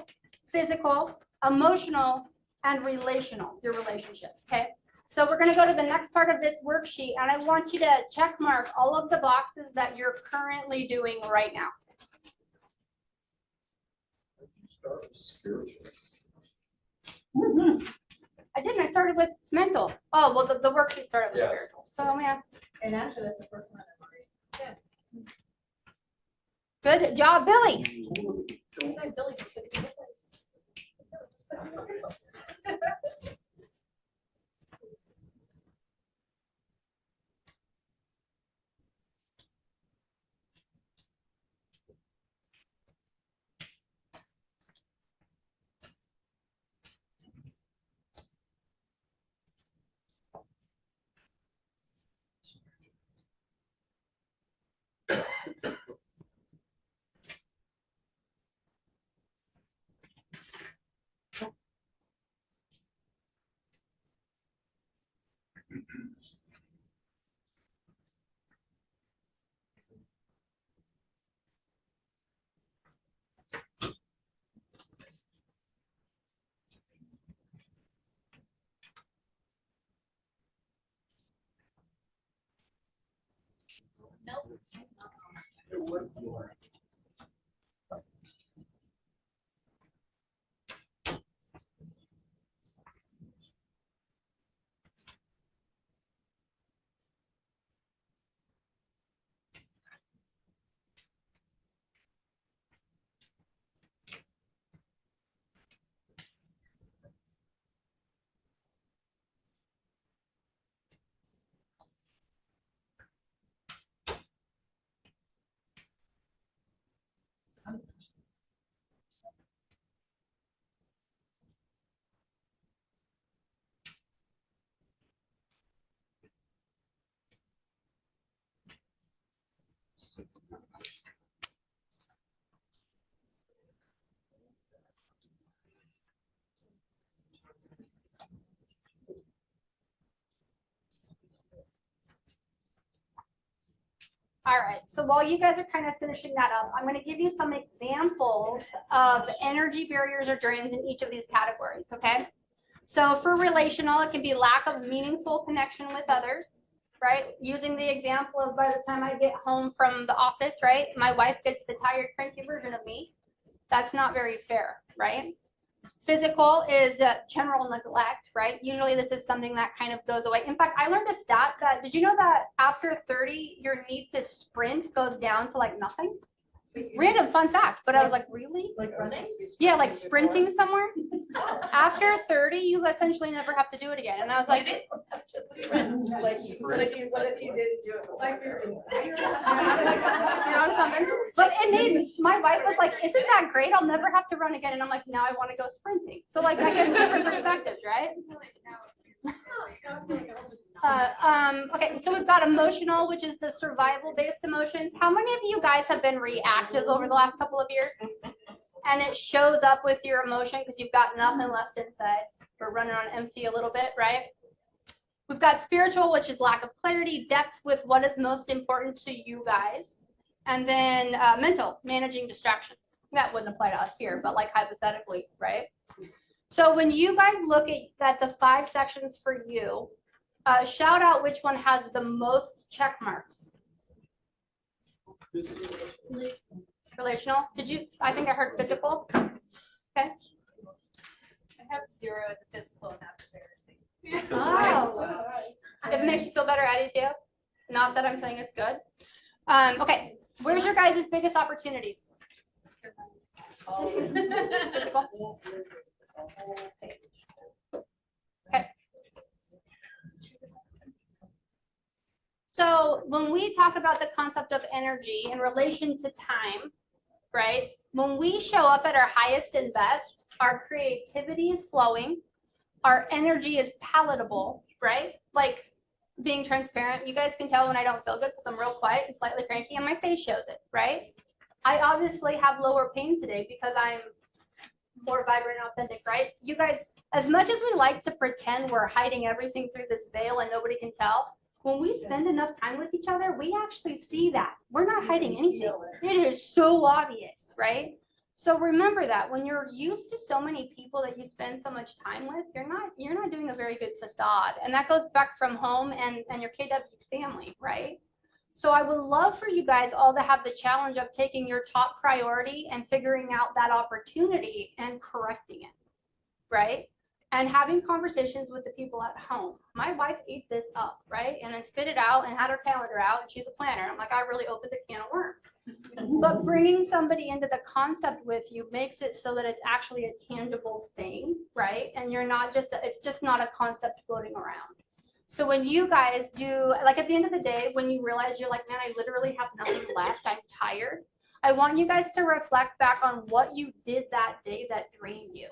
physical, emotional, and relational, your relationships, okay? So we're gonna go to the next part of this worksheet, and I want you to check mark all of the boxes that you're currently doing right now. Start with spiritual. I didn't, I started with mental. Oh, well, the worksheet started with Yes. spiritual, so yeah. And actually, that's the first one that Good job, Billy. Billy just took it. All right, so while you guys are kind of finishing that up, I'm going to give you some examples of energy barriers or drains in each of these categories, okay? So for relational, it can be lack of meaningful connection with others, right? Using the example of by the time I get home from the office, right, my wife gets the tired, cranky version of me. That's not very fair, right? Physical is general neglect, right? Usually this is something that kind of goes away. In fact, I learned a stat that, did you know that after 30, your need to sprint goes down to like nothing? Random fun fact, but I was like, really? Like running? Yeah, like sprinting somewhere. After 30, you essentially never have to do it again. And I was like, Like, what if you did do it? Like, you know something? But it made, my wife was like, isn't that great? I'll never have to run again. And I'm like, now I want to go sprinting. So like, I guess different perspectives, right? Okay, so we've got emotional, which is the survival-based emotions. How many of you guys have been reactive over the last couple of years? And it shows up with your emotion because you've got nothing left inside. We're running on empty a little bit, right? We've got spiritual, which is lack of clarity, depth with what is most important to you guys. And then mental, managing distractions. That wouldn't apply to us here, but like hypothetically, right? So when you guys look at the 5 sections for you, shout out which one has the most check marks. Relational. Did you? I think I heard physical. Okay. I have 0 at the physical, and that's embarrassing. Oh. If it makes you feel better, I do too. Not that I'm saying it's good. Okay. Where's your guys' biggest opportunities? Physical. Okay. So when we talk about the concept of energy in relation to time, right? When we show up at our highest and best, our creativity is flowing, our energy is palatable, right? Like being transparent, you guys can tell when I don't feel good because I'm real quiet and slightly cranky and my face shows it, right? I obviously have lower pain today because I'm more vibrant and authentic, right? You guys, as much as we like to pretend we're hiding everything through this veil and nobody can tell, when we spend enough time with each other, we actually see that. We're not hiding anything. It is so obvious, right? So remember that when you're used to so many people that you spend so much time with, you're not doing a very good facade. And that goes back from home and your KW family, right? So I would love for you guys all to have the challenge of taking your top priority and figuring out that opportunity and correcting it, right? And having conversations with the people at home. My wife ate this up, right? And then spit it out and had her calendar out, and she's a planner. I'm like, I really opened a can of worms. But bringing somebody into the concept with you makes it so that it's actually a tangible thing, right? And you're not just, it's just not a concept floating around. So when you guys do, like at the end of the day, when you realize you're like, man, I literally have nothing left, I'm tired, I want you guys to reflect back on what you did that day that drained you,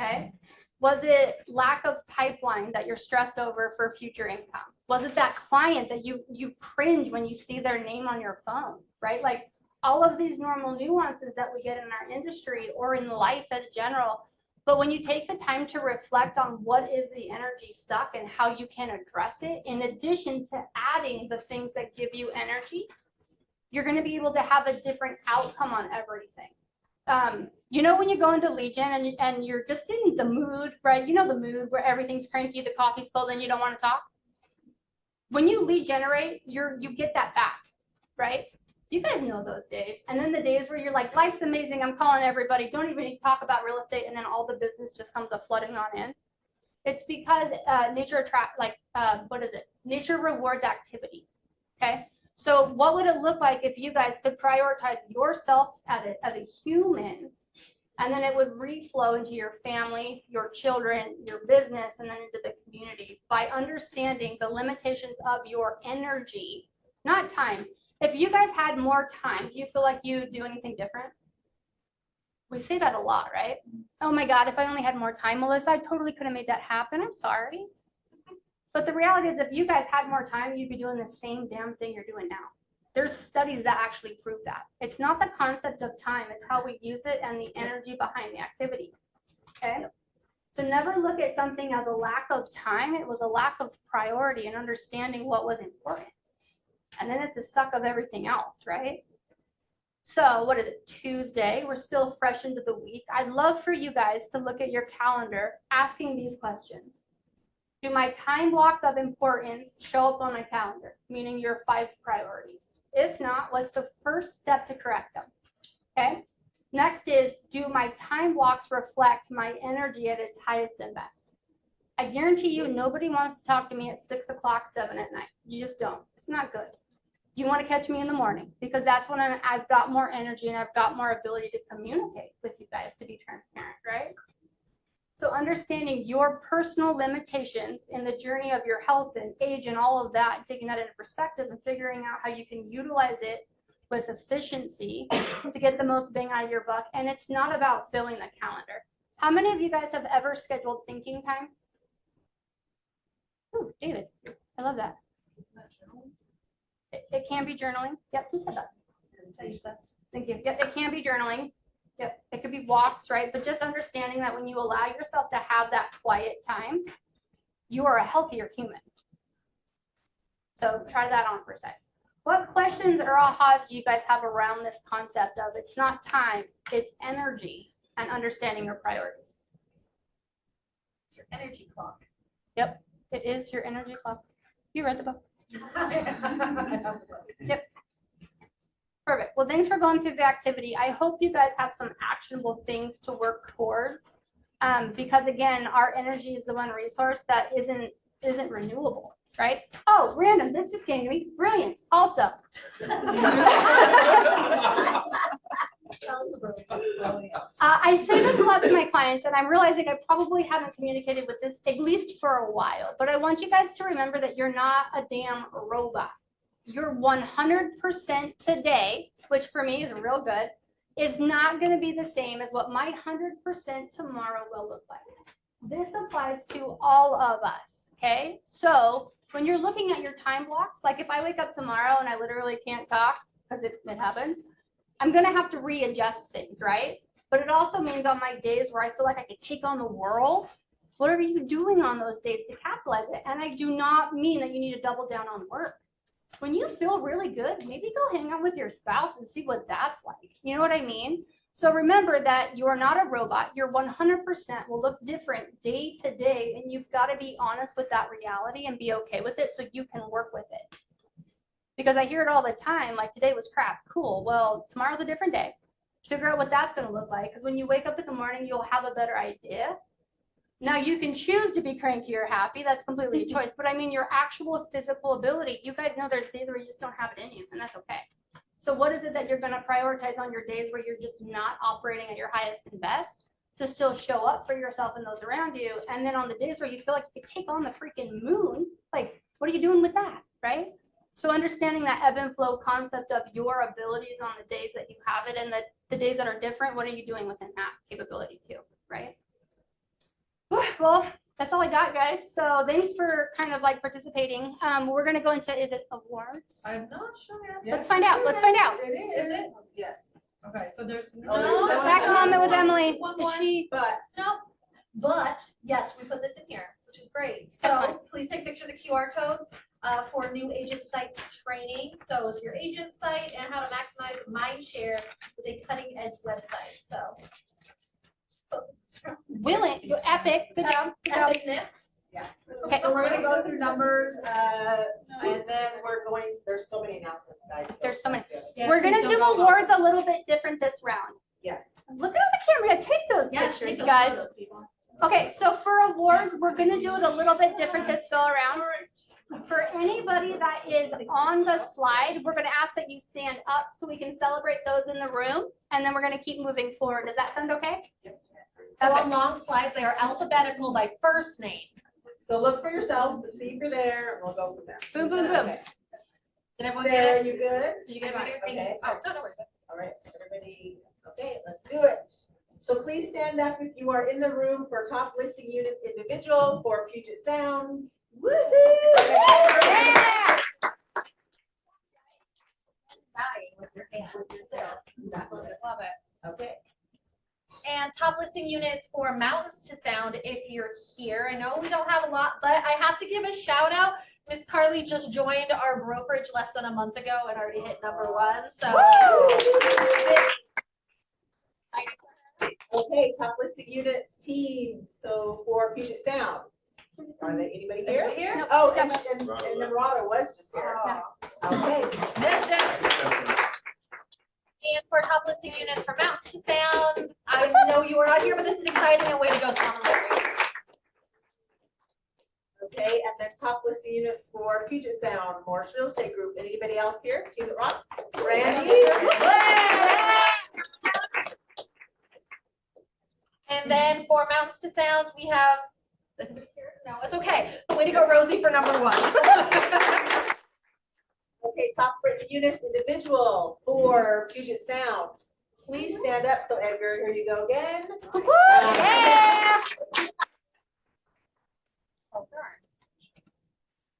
okay? Was it lack of pipeline that you're stressed over for future income? Was it that client that you cringe when you see their name on your phone, right? Like all of these normal nuances that we get in our industry or in life as general. But when you take the time to reflect on what is the energy suck and how you can address it, in addition to adding the things that give you energy, you're going to be able to have a different outcome on everything. You know, when you go into lead gen and you're just in the mood, right? You know, the mood where everything's cranky, the coffee's spilled and you don't want to talk. When you lead generate, you get that back, right? You guys know those days. And then the days where you're like, life's amazing, I'm calling everybody, don't even talk about real estate, and then all the business just comes up flooding on in. It's because nature nature rewards activity, okay? So what would it look like if you guys could prioritize yourself as a human, and then it would reflow into your family, your children, your business, and then into the community by understanding the limitations of your energy, not time. If you guys had more time, do you feel like you'd do anything different? We say that a lot, right? Oh my God, if I only had more time, Melissa, I totally could have made that happen. I'm sorry. But the reality is if you guys had more time, you'd be doing the same damn thing you're doing now. There's studies that actually prove that. It's not the concept of time, it's how we use it and the energy behind the activity. Okay? So never look at something as a lack of time. It was a lack of priority and understanding what was important. And then it's a suck of everything else, right? So what is it, Tuesday? We're still fresh into the week. I'd love for you guys to look at your calendar asking these questions. Do my time blocks of importance show up on my calendar? Meaning your 5 priorities. If not, what's the first step to correct them? Okay. Next is, do my time blocks reflect my energy at its highest and best? I guarantee you nobody wants to talk to me at 6 o'clock, 7 at night. You just don't. It's not good. You want to catch me in the morning because that's when I've got more energy and I've got more ability to communicate with you guys, to be transparent, right? So understanding your personal limitations in the journey of your health and age and all of that, taking that into perspective and figuring out how you can utilize it with efficiency to get the most bang out of your buck. And it's not about filling the calendar. How many of you guys have ever scheduled thinking time? Ooh, David, I love that. It can be journaling. Yep, who said that? Thank you. Yep, it can be journaling. Yep, it could be walks, right? But just understanding that when you allow yourself to have that quiet time, you are a healthier human. So try that on for size. What questions or ahas do you guys have around this concept of it's not time, it's energy and understanding your priorities? It's your energy clock. Yep, it is your energy clock. You read the book. Yep. Perfect. Well, thanks for going through the activity. I hope you guys have some actionable things to work towards, because again, our energy is the one resource that isn't renewable, right? Oh, random. This just came to me. Brilliant. Also. I say this a lot to my clients, and I'm realizing I probably haven't communicated with this at least for a while, but I want you guys to remember that you're not a damn robot. Your 100% today, which for me is real good, is not going to be the same as what my 100% tomorrow will look like. This applies to all of us, okay? So when you're looking at your time blocks, like if I wake up tomorrow and I literally can't talk, because it happens, I'm going to have to readjust things, right? But it also means on my days where I feel like I could take on the world, what are you doing on those days to capitalize it? And I do not mean that you need to double down on work. When you feel really good, maybe go hang out with your spouse and see what that's like. You know what I mean? So remember that you are not a robot. Your 100% will look different day to day, and you've got to be honest with that reality and be okay with it so you can work with it. Because I hear it all the time, like today was crap. Cool. Well, tomorrow's a different day. Figure out what that's going to look like. Because when you wake up in the morning, you'll have a better idea. Now, you can choose to be cranky or happy. That's completely a choice. But I mean, your actual physical ability, you guys know there's days where you just don't have it in you, and that's okay. So what is it that you're going to prioritize on your days where you're just not operating at your highest and best to still show up for yourself and those around you? And then on the days where you feel like you could take on the freaking moon, like, what are you doing with that, right? So understanding that ebb and flow concept of your abilities on the days that you have it and the days that are different, what are you doing within that capability too, right? Well, that's all I got, guys. So thanks for kind of like participating. We're going to go into, is it awards? I'm not sure. Let's find out. Let's find out. It is. Is it? Yes. Okay, so there's Tag moment with Emily. One Is more. she? But yes, we put this in here, which is great. So Excellent. please take picture of the QR codes for new agent site training. So it's your agent site and how to maximize mind share with a cutting edge website. So Willing, epic. Good job. Good job. epicness. Yes. Okay. So we're gonna go through numbers, and then there's so many announcements, guys. There's so many. Yeah, We're going to please do don't go awards a little bit different this round. Yes. Look at the camera. Take those Yes, pictures, take those guys. photos, people. Okay, so for awards, we're going to do it a little bit different this go around. For anybody that is on the slide, we're going to ask that you stand up so we can celebrate those in the room, and then we're going to keep moving forward. Does that sound okay? Yes. So on long slides, they are alphabetical by first name. So look for yourself, see if you're there, and we'll go from there. Boom, boom, boom. Okay. Did everyone Sarah, get it? you good? Did you get everybody? Okay. Oh, no, no worries. All right, everybody, okay, let's do it. So please stand up if you are in the room for top listing units individual for Puget Sound. Woohoo! Yeah! your hands. Love it. Okay. And top listing units for Mountains to Sound if you're here. I know we don't have a lot, but I have to give a shout out. Miss Carly just joined our brokerage less than a month ago and already hit #1. So Okay, top listing units, teams. So for Puget Sound, are there anybody here? Anybody here? Oh, and Namrata was just here. Okay. Missed it. And for top listing units for Mountains to Sound, I know you were not here, but this is exciting and way to go, Tom and Larry. Okay, and then top listing units for Puget Sound, Morris Real Estate Group. Anybody else here? Team that rocks? Randy? And then for Mountains to Sounds, we have, anybody here? No, it's okay. Way to go, Rosie, for #1. Okay, top written units individual for Puget Sound. Please stand up. So Edgar, here you go again. Yeah.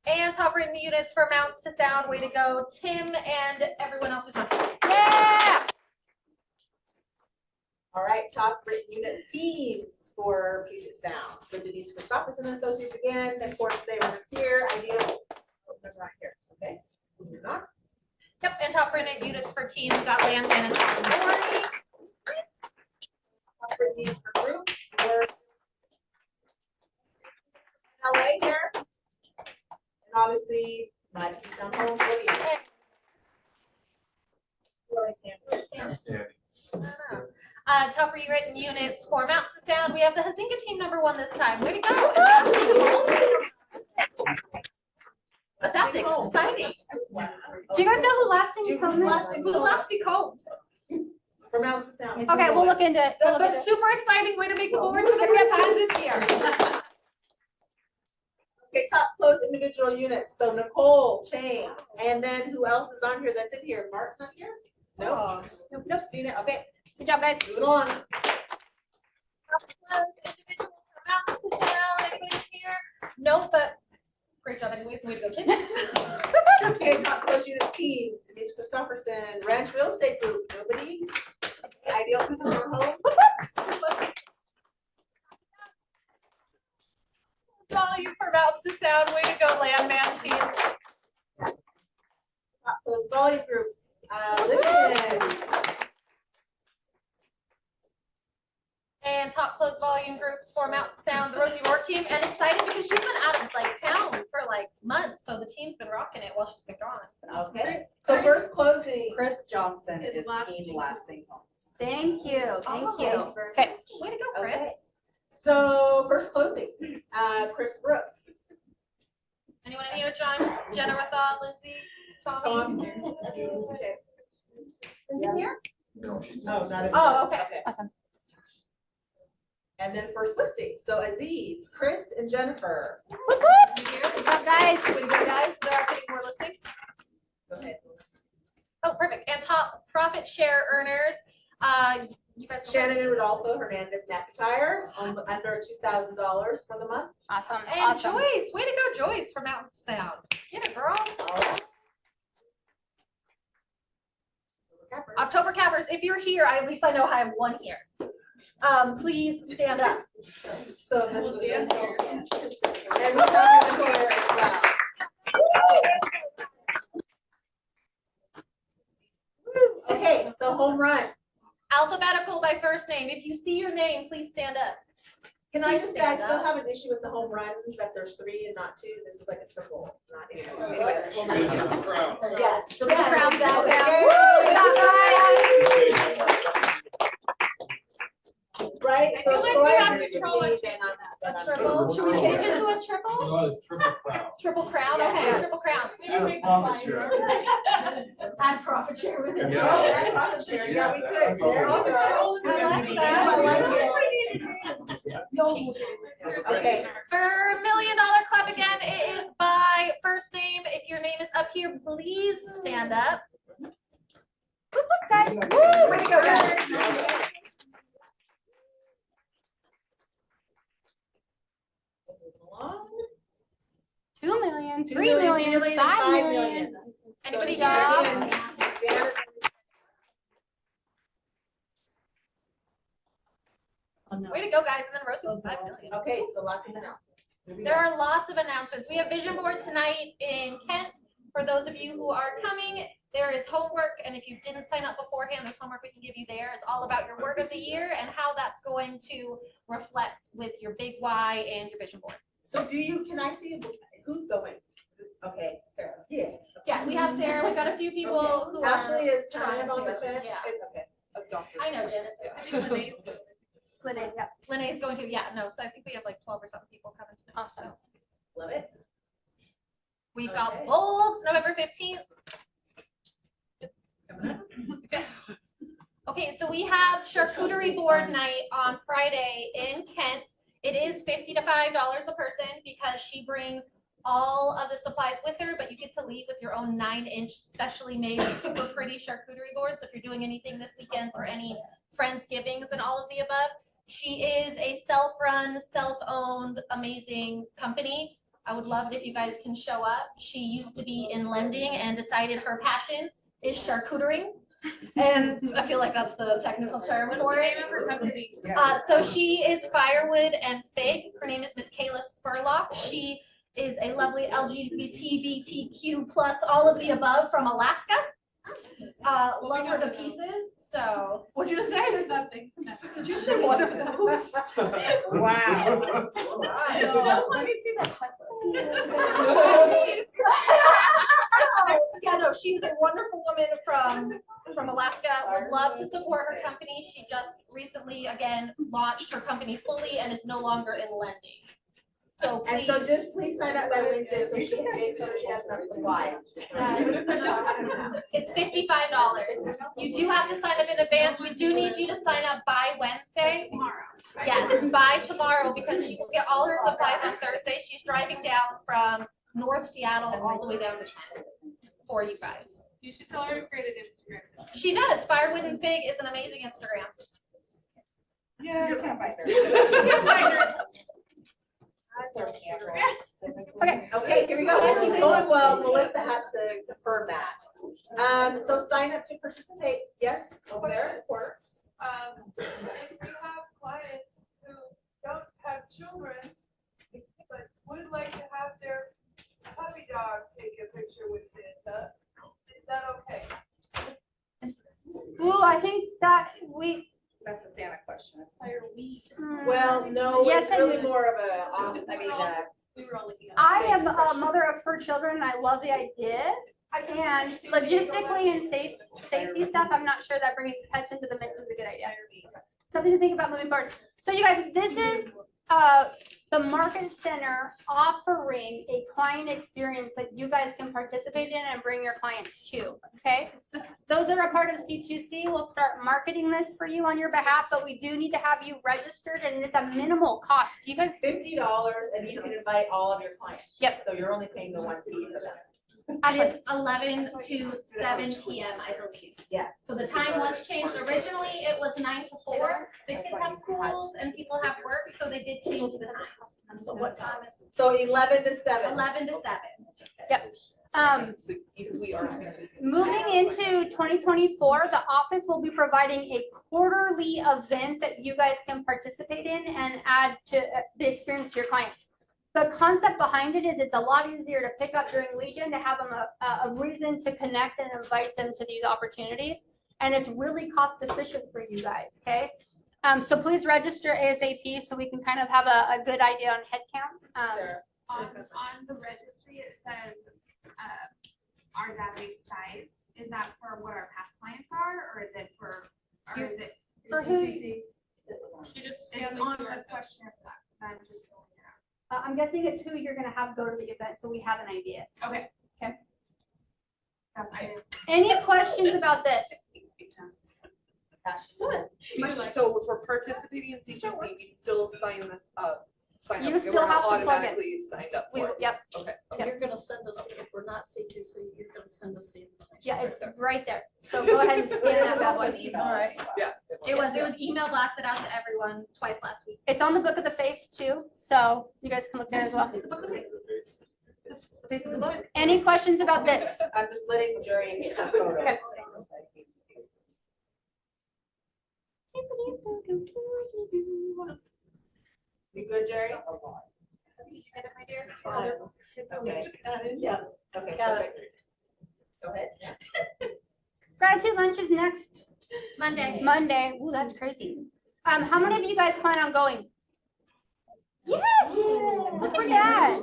And top written units for Mountains to Sound. Way to go, Tim and everyone else who's not here. Yeah. All right, top written units teams for Puget Sound. So Denise Christopherson and Associates again. Of course, they were here. Ideal. Oh, they're not here. Okay. They're not. Yep, and top written units for teams. We got Landman and Tom Authority. Top written units for groups. We're in LA here. And obviously, my Puget Sound home. What do you think? Where I stand. Top rewritten units for Mountains to Sound. We have the Hazinga team #1 this time. Way to go. But that's exciting. Do you guys know who Lasting Combs is? Who's Lasting Combs? For Mountains to Sound. Okay, we'll look into it. We'll look into But it. super exciting way to make the board for the first time this year. Okay, top close individual units. So Nicole, Chang, and then who else is on here that's in here? Mark's not here? No. Nope, no, Stina. Okay. Good job, guys. Moving on. Individual for Mountains to Sound. Anybody here? No, but great job anyways. Way to go, Tim. Okay, top close units teams. Denise Christopherson, Ranch Real Estate Group. Nobody? Ideal People for Home. Volume for Mountains to Sound. Way to go, Landman team. Top close volume groups. Listen. And top close volume groups for Mountains to Sound, the Rosie Rourke team. And excited because she's been out of town for months. So the team's been rocking it while she's been gone. Okay. So first closing. Chris Johnson Is is Lasting Team Lasting Homes. Thank you. Thank you. Okay. Way to go, Chris. Okay. So first closing. Chris Brooks. Anyone in here with John, Jenna Rathod, Lindsay, Tom? Okay. Lindsay here? No, she's. Oh, not in. Oh, okay. Awesome. And then first listing. So Aziz, Chris, and Jennifer. Good job, guys. Way to go, guys. There are getting more listings. Go ahead. Oh, perfect. And top profit share earners. You guys. go Shannon first. and Rodolfo Hernandez McIntyre, under $2,000 for the month. Awesome. And Awesome. Joyce. Way to go, Joyce, from Mountain Sound. Get it, girl. October Cappers, if you're here, at least I know I have one here. Please stand up. So this is the end. And we have Nicole as well. Okay, so home run. Alphabetical by first name. If you see your name, please stand up. Can I Please just say, I stand still up. have an issue with the home run, that there's 3 and not 2. This is like a triple, not anyway. That's home run. Triple crown. Yes. Triple Yes. crown. Triple Okay. crown. Woo, good job, guys. Right? I feel like Troy, we have you're control me, of then I'm A triple. Should we change it to a triple? Triple crown. Triple crown, okay, Yes. triple crown. We didn't Add make the profit slides. share. Add profit share with it. Yeah. Oh, that's profit share. Yeah, we could. There we go. I like that. I like it. Okay. For $1 million clap again, it is by first name. If your name is up here, please stand up. Whoop, whoop, guys. Woo, way to go, guys. Along. 2 million, 2 3 million, million, 5 5 million. million. Anybody So here? again, Dan Way to go, guys, and then Rosie was 5 million. Okay, so lots of announcements. Here we There go. are lots of announcements. We have vision board tonight in Kent. For those of you who are coming, there is homework, and if you didn't sign up beforehand, there's homework we can give you there. It's all about your word of the year and how that's going to reflect with your big why and your vision board. So can I see who's going? Okay, Sarah. Yeah. Yeah, we have Sarah. We've got a few people Okay. who Ashley are is kind trying of on the to. fence. Yeah. It's a doctor. I know, Janet. I think Lene's good. Lene, yeah. Lene's going to, yeah, no, so I think we have like 12 or something people coming to. Awesome. Love it. We've got Okay. Bolts, November 15th. Okay, so we have charcuterie board night on Friday in Kent. It is $50 to $5 a person because she brings all of the supplies with her, but you get to leave with your own 9-inch specially made super pretty charcuterie board. So if you're doing anything this weekend for any Friendsgivings and all of the above, she is a self-run, self-owned, amazing company. I would love it if you guys can show up. She used to be in lending and decided her passion is charcuterie. And I feel like that's the technical term for it. So she is Firewood and Fig. Her name is Miss Kayla Spurlock. She is a lovely LGBTQ plus all of the above from Alaska. Love her to pieces. So what'd you just say? Nothing. Did you say one of those? Wow. Let me see that Yeah, no, she's a wonderful woman from Alaska. Would love to support her company. She just recently, again, launched her company fully and is no longer in lending. So please. And so just please sign up by Wednesday so she can make sure she has enough supplies. It's $55. You do have to sign up in advance. We do need you to sign up by Wednesday. Tomorrow. Yes, by tomorrow because she will get all her supplies on Thursday. She's driving down from North Seattle all the way down to Toronto for you guys. You should tell her to create an Instagram. She does. Firewood and Fig is an amazing Instagram. Yeah, you can't find her. Okay. Okay, here we go. Keep going well. Melissa has to confirm that. So sign up to participate. Yes, over there. Works. If you have clients who don't have children, but would like to have their puppy dog take a picture with Santa, is that okay? Ooh, I think that That's a Santa question. Hire weed. Well, no, Yes, it's I really do. more of a, We were all looking at. I am a mother of 4 children, and I love the idea. And logistically and safety stuff, I'm not sure that bringing pets into the mix is a good idea. Something to think about moving forward. So you guys, this is the Market Center offering a client experience that you guys can participate in and bring your clients to, okay? Those that are a part of C2C will start marketing this for you on your behalf, but we do need to have you registered and it's a minimal cost. You guys, $50 and you can invite all of your clients. Yep. So you're only paying the one fee for that. And it's 11 to 7 p.m., I believe. Yes. So the time was changed. Originally, it was 9 to 4. The kids have schools and people have work, so they did change the time. So what time is it? So 11 to 7. 11 to 7. Yep. Moving into 2024, the office will be providing a quarterly event that you guys can participate in and add to the experience to your clients. The concept behind it is it's a lot easier to pick up during Legion, to have them a reason to connect and invite them to these opportunities. And it's really cost efficient for you guys, okay? So please register ASAP so we can kind of have a good idea on head count. On the registry, it says our database size. Is that for what our past clients are, or is it for For who? She just, it's on the questionnaire for that. I'm just filling it out. I'm guessing it's who you're gonna have go to the event, so we have an idea. Okay. Okay. Okay. Any questions about this? So for participating in CGC, we still sign this up. Sign You up. still We're have not to plug it. automatically signed up We, for it. yep, Okay. You're gonna send us, if we're not C2C, you're gonna send us the information. yeah, it's right there. So go ahead and scan that bad boy. All right. Yeah. It was email blasted out to everyone twice last week. It's on the book of the face too, so you guys can look there as well. Book of the face. The face is a book. Any questions about this? I'm just letting the jury. Okay. good, Jerry? Did you get it, my dear? Okay. Yeah. Okay, Got it. perfect. Go ahead. Gratitude lunch is next Monday. Monday. Ooh, that's crazy. How many of you guys plan on going? Yes! Look at that.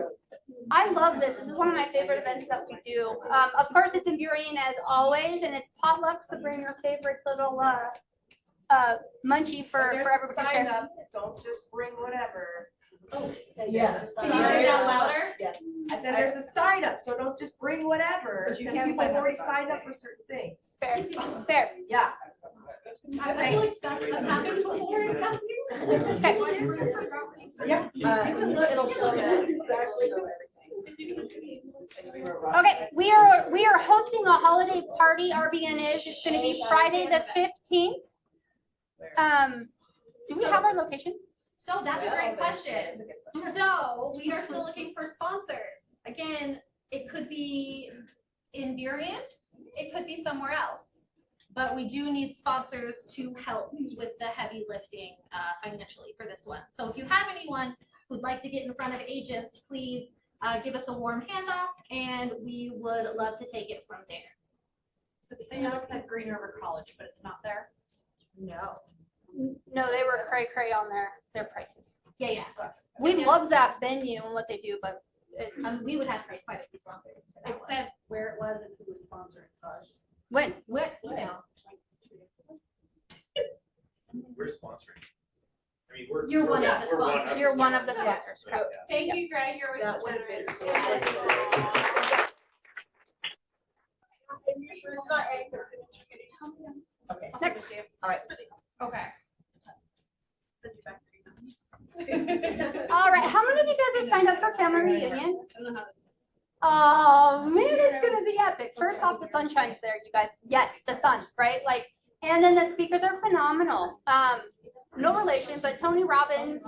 I love this. This is one of my favorite events that we do. Of course, it's in Burien as always, and it's potluck, so bring your favorite little munchie for There's a everybody to sign share. up, don't just bring whatever. Yes. Can you read it out louder? Yes. I said there's a sign up, so don't just bring whatever, But you because can people have sign up already for signed up for certain things. Fair, fair. Yeah. I feel like that's happened before, I'm guessing. Yep. It'll show exactly. Okay, we are hosting a holiday party. RBN is. It's going to be Friday the 15th. Do we have our location? So that's a great question. So we are still looking for sponsors. Again, it could be in Burien, it could be somewhere else. But we do need sponsors to help with the heavy lifting financially for this one. So if you have anyone who'd like to get in front of agents, please give us a warm handoff and we would love to take it from there. So they know it's at Green River College, but it's not there? No. No, they were cray on their prices. Yeah, yeah. We love that venue and what they do, but We would have tried quite a few sponsors. for that It one. said where it was and who was sponsoring, so I was just. when? What email? We're sponsoring. I mean, we're. You're one of the we're sponsors. You're one of the Yes. sponsors. correct. Thank you, Greg, you're always That so would have been. generous. Are you sure it's not any signature getting? Okay. Next. All right. Okay. All right, how many of you guys are signed up for family reunion? I don't know how this. Oh, man, it's gonna be epic. First off, the sun shines there, you guys. Yes, the sun, right? Like, and then the speakers are phenomenal. No relation, but Tony Robbins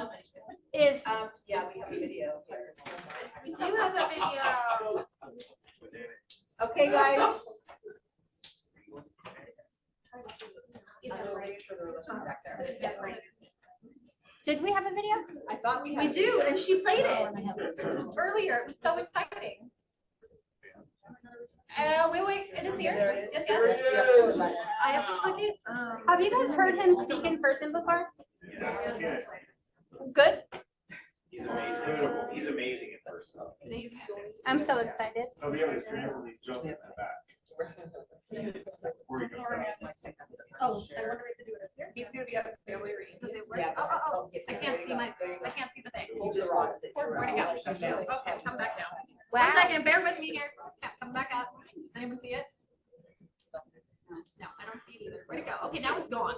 is. Yeah, we have a video here. We do have a video. Okay, guys. Did we have a video? I thought we had. We a do, video. and she played it earlier. It was so exciting. Wait, it is here. There it is. Yes, yes. I have to click it. Have you guys heard him speak in person before? Good? He's amazing. Beautiful. He's amazing at first. I'm so excited. Oh, yeah, it's randomly jump in the back. Before you go start. Oh, I wonder if to do it up here. He's gonna be at the family reunion. Does it work? Yeah. Oh, I can't see I can't see the thing. You just lost it. Where'd it go? Okay, come back down. Wow. 1 second, bear with me here. Okay, come back up. Anyone see it? No, I don't see it either. Where'd it go? Okay, now it's gone.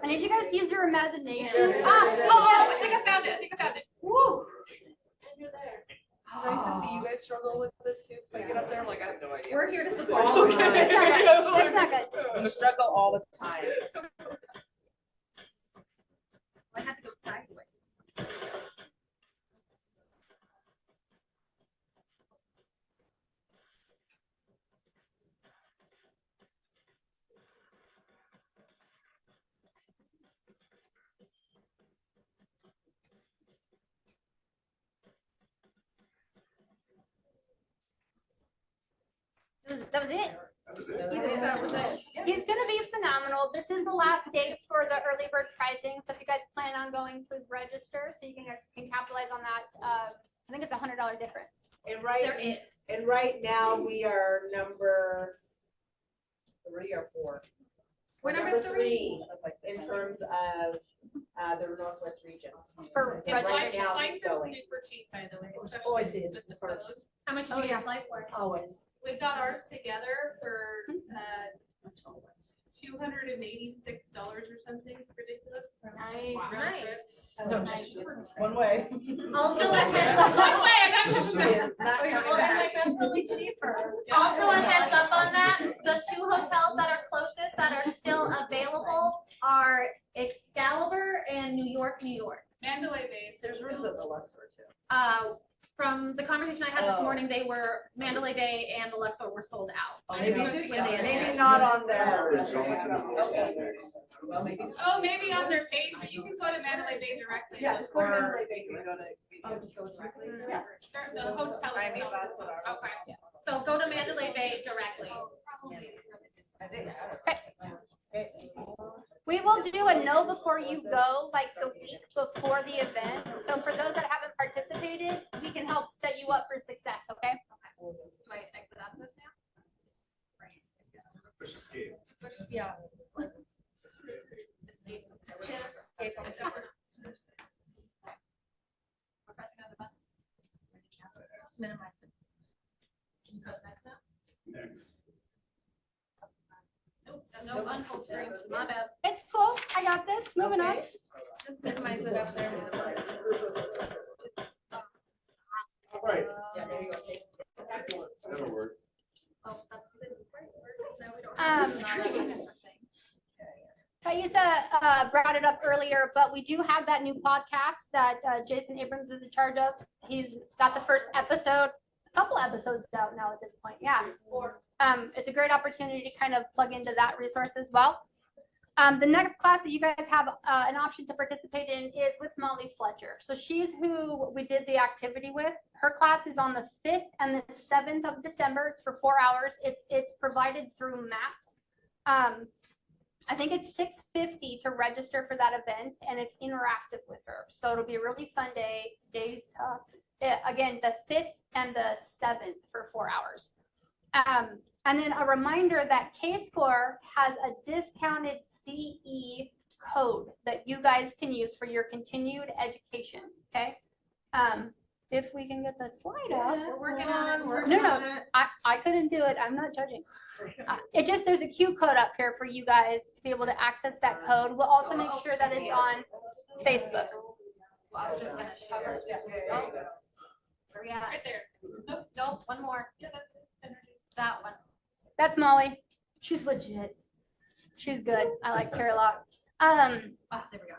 I need you guys to use your imagination. I think I found it. Woo! It's nice to see you guys struggle with this too, because I get up there, I'm like, I have no idea. We're here to All support. the time. That's not good. You struggle all the time. I had to go sideways. That was it. That was it. He's gonna be phenomenal. This is the last date for the early bird pricing, so if you guys plan on going, please register so you guys can capitalize on that. I think it's $100 difference. And right, There is. and right now, we are number 3 or 4. We're number 3. In terms of the Northwest region. For And right registration. now, Flights it's are going. super cheap, by the way, Always especially is with the the first. first. How much did you get flight for? Always. We've got ours together for $286 or something. It's ridiculous. Nice. Round Nice. trip. One way. Also a heads up. One way, I'm not It's not Wait, coming oh, back. that's really cheaper. Also a heads up on that, the 2 hotels that are closest that are still available are Excalibur and New York, New York. Mandalay Bay. There's rooms at the Luxor too. From the conversation I had this Oh. morning, they were, Mandalay Bay and Alexa were sold out. Oh, I maybe- just looked again. maybe not on there. Okay. Well, maybe. Oh, maybe on their page, but you can go to Mandalay Bay directly. Yeah, just go to Mandalay Bay and go to Oh, Expedia. just go directly. Yeah. The hotel I mean, itself. that's what I. Okay, so go to Mandalay Bay directly. I think. We will do a know before you go, like the week before the event. So for those that haven't participated, we can help set you up for success, okay? Do I exit out of this now? Push escape. Yeah. Escape. Escape. We're pressing on the button. Minimize it. Can you press next now? Next. Nope, no unfold screen, my bad. It's cool. I got this. Moving on. Just minimize it up there. All right. Yeah, there you go. That'll work. Oh, that's good. Now we don't have this Thaisa brought it up earlier, but we do have that new podcast that Jason Abrams is in charge of. He's got the first episode, a couple episodes out now at this point. Yeah. It's a great opportunity to kind of plug into that resource as well. The next class that you guys have an option to participate in is with Molly Fletcher. So she's who we did the activity with. Her class is on the 5th and the 7th of December. It's for 4 hours. It's provided through MAPS. I think it's $6.50 to register for that event, and it's interactive with her. So it'll be a really fun days. Again, the 5th and the 7th for 4 hours. And then a reminder that K-Score has a discounted CE code that you guys can use for your continued education, okay? If we can get the slide up. We're working on it. No, I couldn't do it. I'm not judging. There's a Q code up here for you guys to be able to access that code. We'll also make sure that it's on Facebook. Well, I was just gonna share it. Oh, where we at? Right there. Nope, one more. Yeah, that's it. That one. That's Molly. She's legit. She's good. I like her a lot. There we go.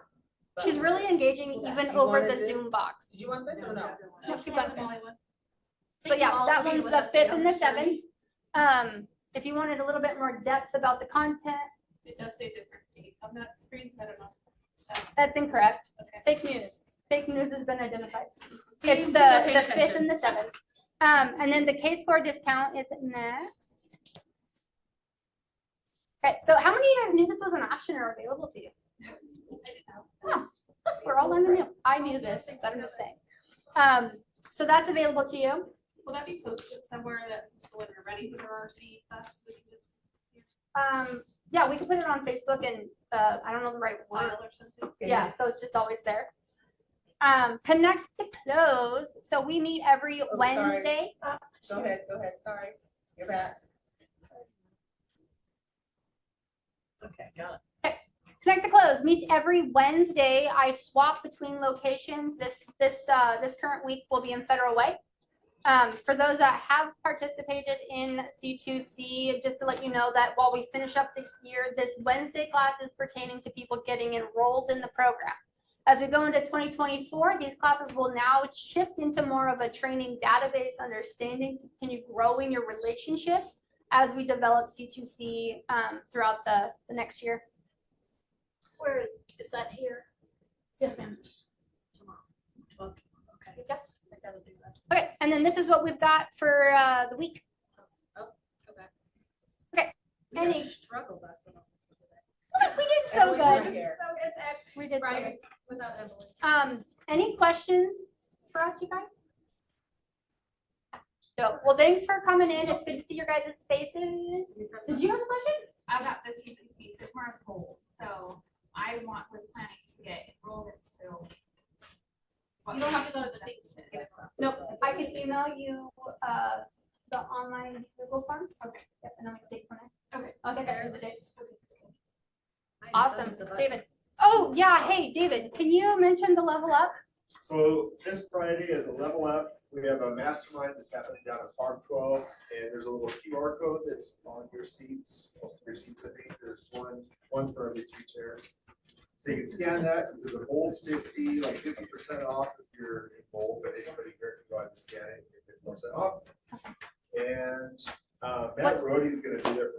She's really engaging even You over wanted the this? Zoom box. Did you want this or no? No, keep going. So yeah, that one's the 5th and the 7th. If you wanted a little bit more depth about the content, It does say different date on that screen, so I don't know. that's incorrect. Okay. Fake news. Fake news has been identified. See, It's the people pay 5th attention. and the 7th. And then the K-Score discount is next. Okay, so how many of you guys knew this was an option or available to you? Oh, we're all learning new. I knew this, but I'm just saying. So that's available to you. Will that be posted somewhere that, so when you're ready for our CE class, we can just Yeah, we can put it on Facebook and, I don't know the right word. file or something? Yeah, so it's just always there. Connect to close. So we meet every sorry. Wednesday. Go ahead, sorry. You're back. Okay, got it. Connect to Close meets every Wednesday. I swap between locations. This current week will be in Federal Way. For those that have participated in C2C, just to let you know that while we finish up this year, this Wednesday class is pertaining to people getting enrolled in the program. As we go into 2024, these classes will now shift into more of a training database understanding to continue growing your relationship as we develop C2C throughout the next year. Where is that here? Yes, ma'am. Tomorrow. Okay. Yep. I gotta do that. Okay, and then this is what we've got for the week. Oh, okay. Okay. We gotta Any? struggle less than We did so Everyone's right good. here. So it's actually We did so good. right without Emily. Any questions for us, you guys? No. Well, thanks for coming in. It's good to see your guys' faces. Did you have a question? I've got this UTC, so tomorrow's goals, so I was planning to get enrolled in, so. You don't have to go to the thing to get it. No, I can email you the online Google form. Okay. Yep, and then we can take it from there. Okay. I'll get that in the day. Awesome, David. Oh, yeah. Hey, David, can you mention the level up? So this Friday is a level up. We have a mastermind that's happening down at Farm 12, and there's a little QR code that's on your seats. Most of your seats, I think, there's one for every 2 chairs. So you can scan that. There's a bold 50, like 50% off if you're in bold, but anybody here can go ahead and scan percent off. And Matt Brody is gonna be there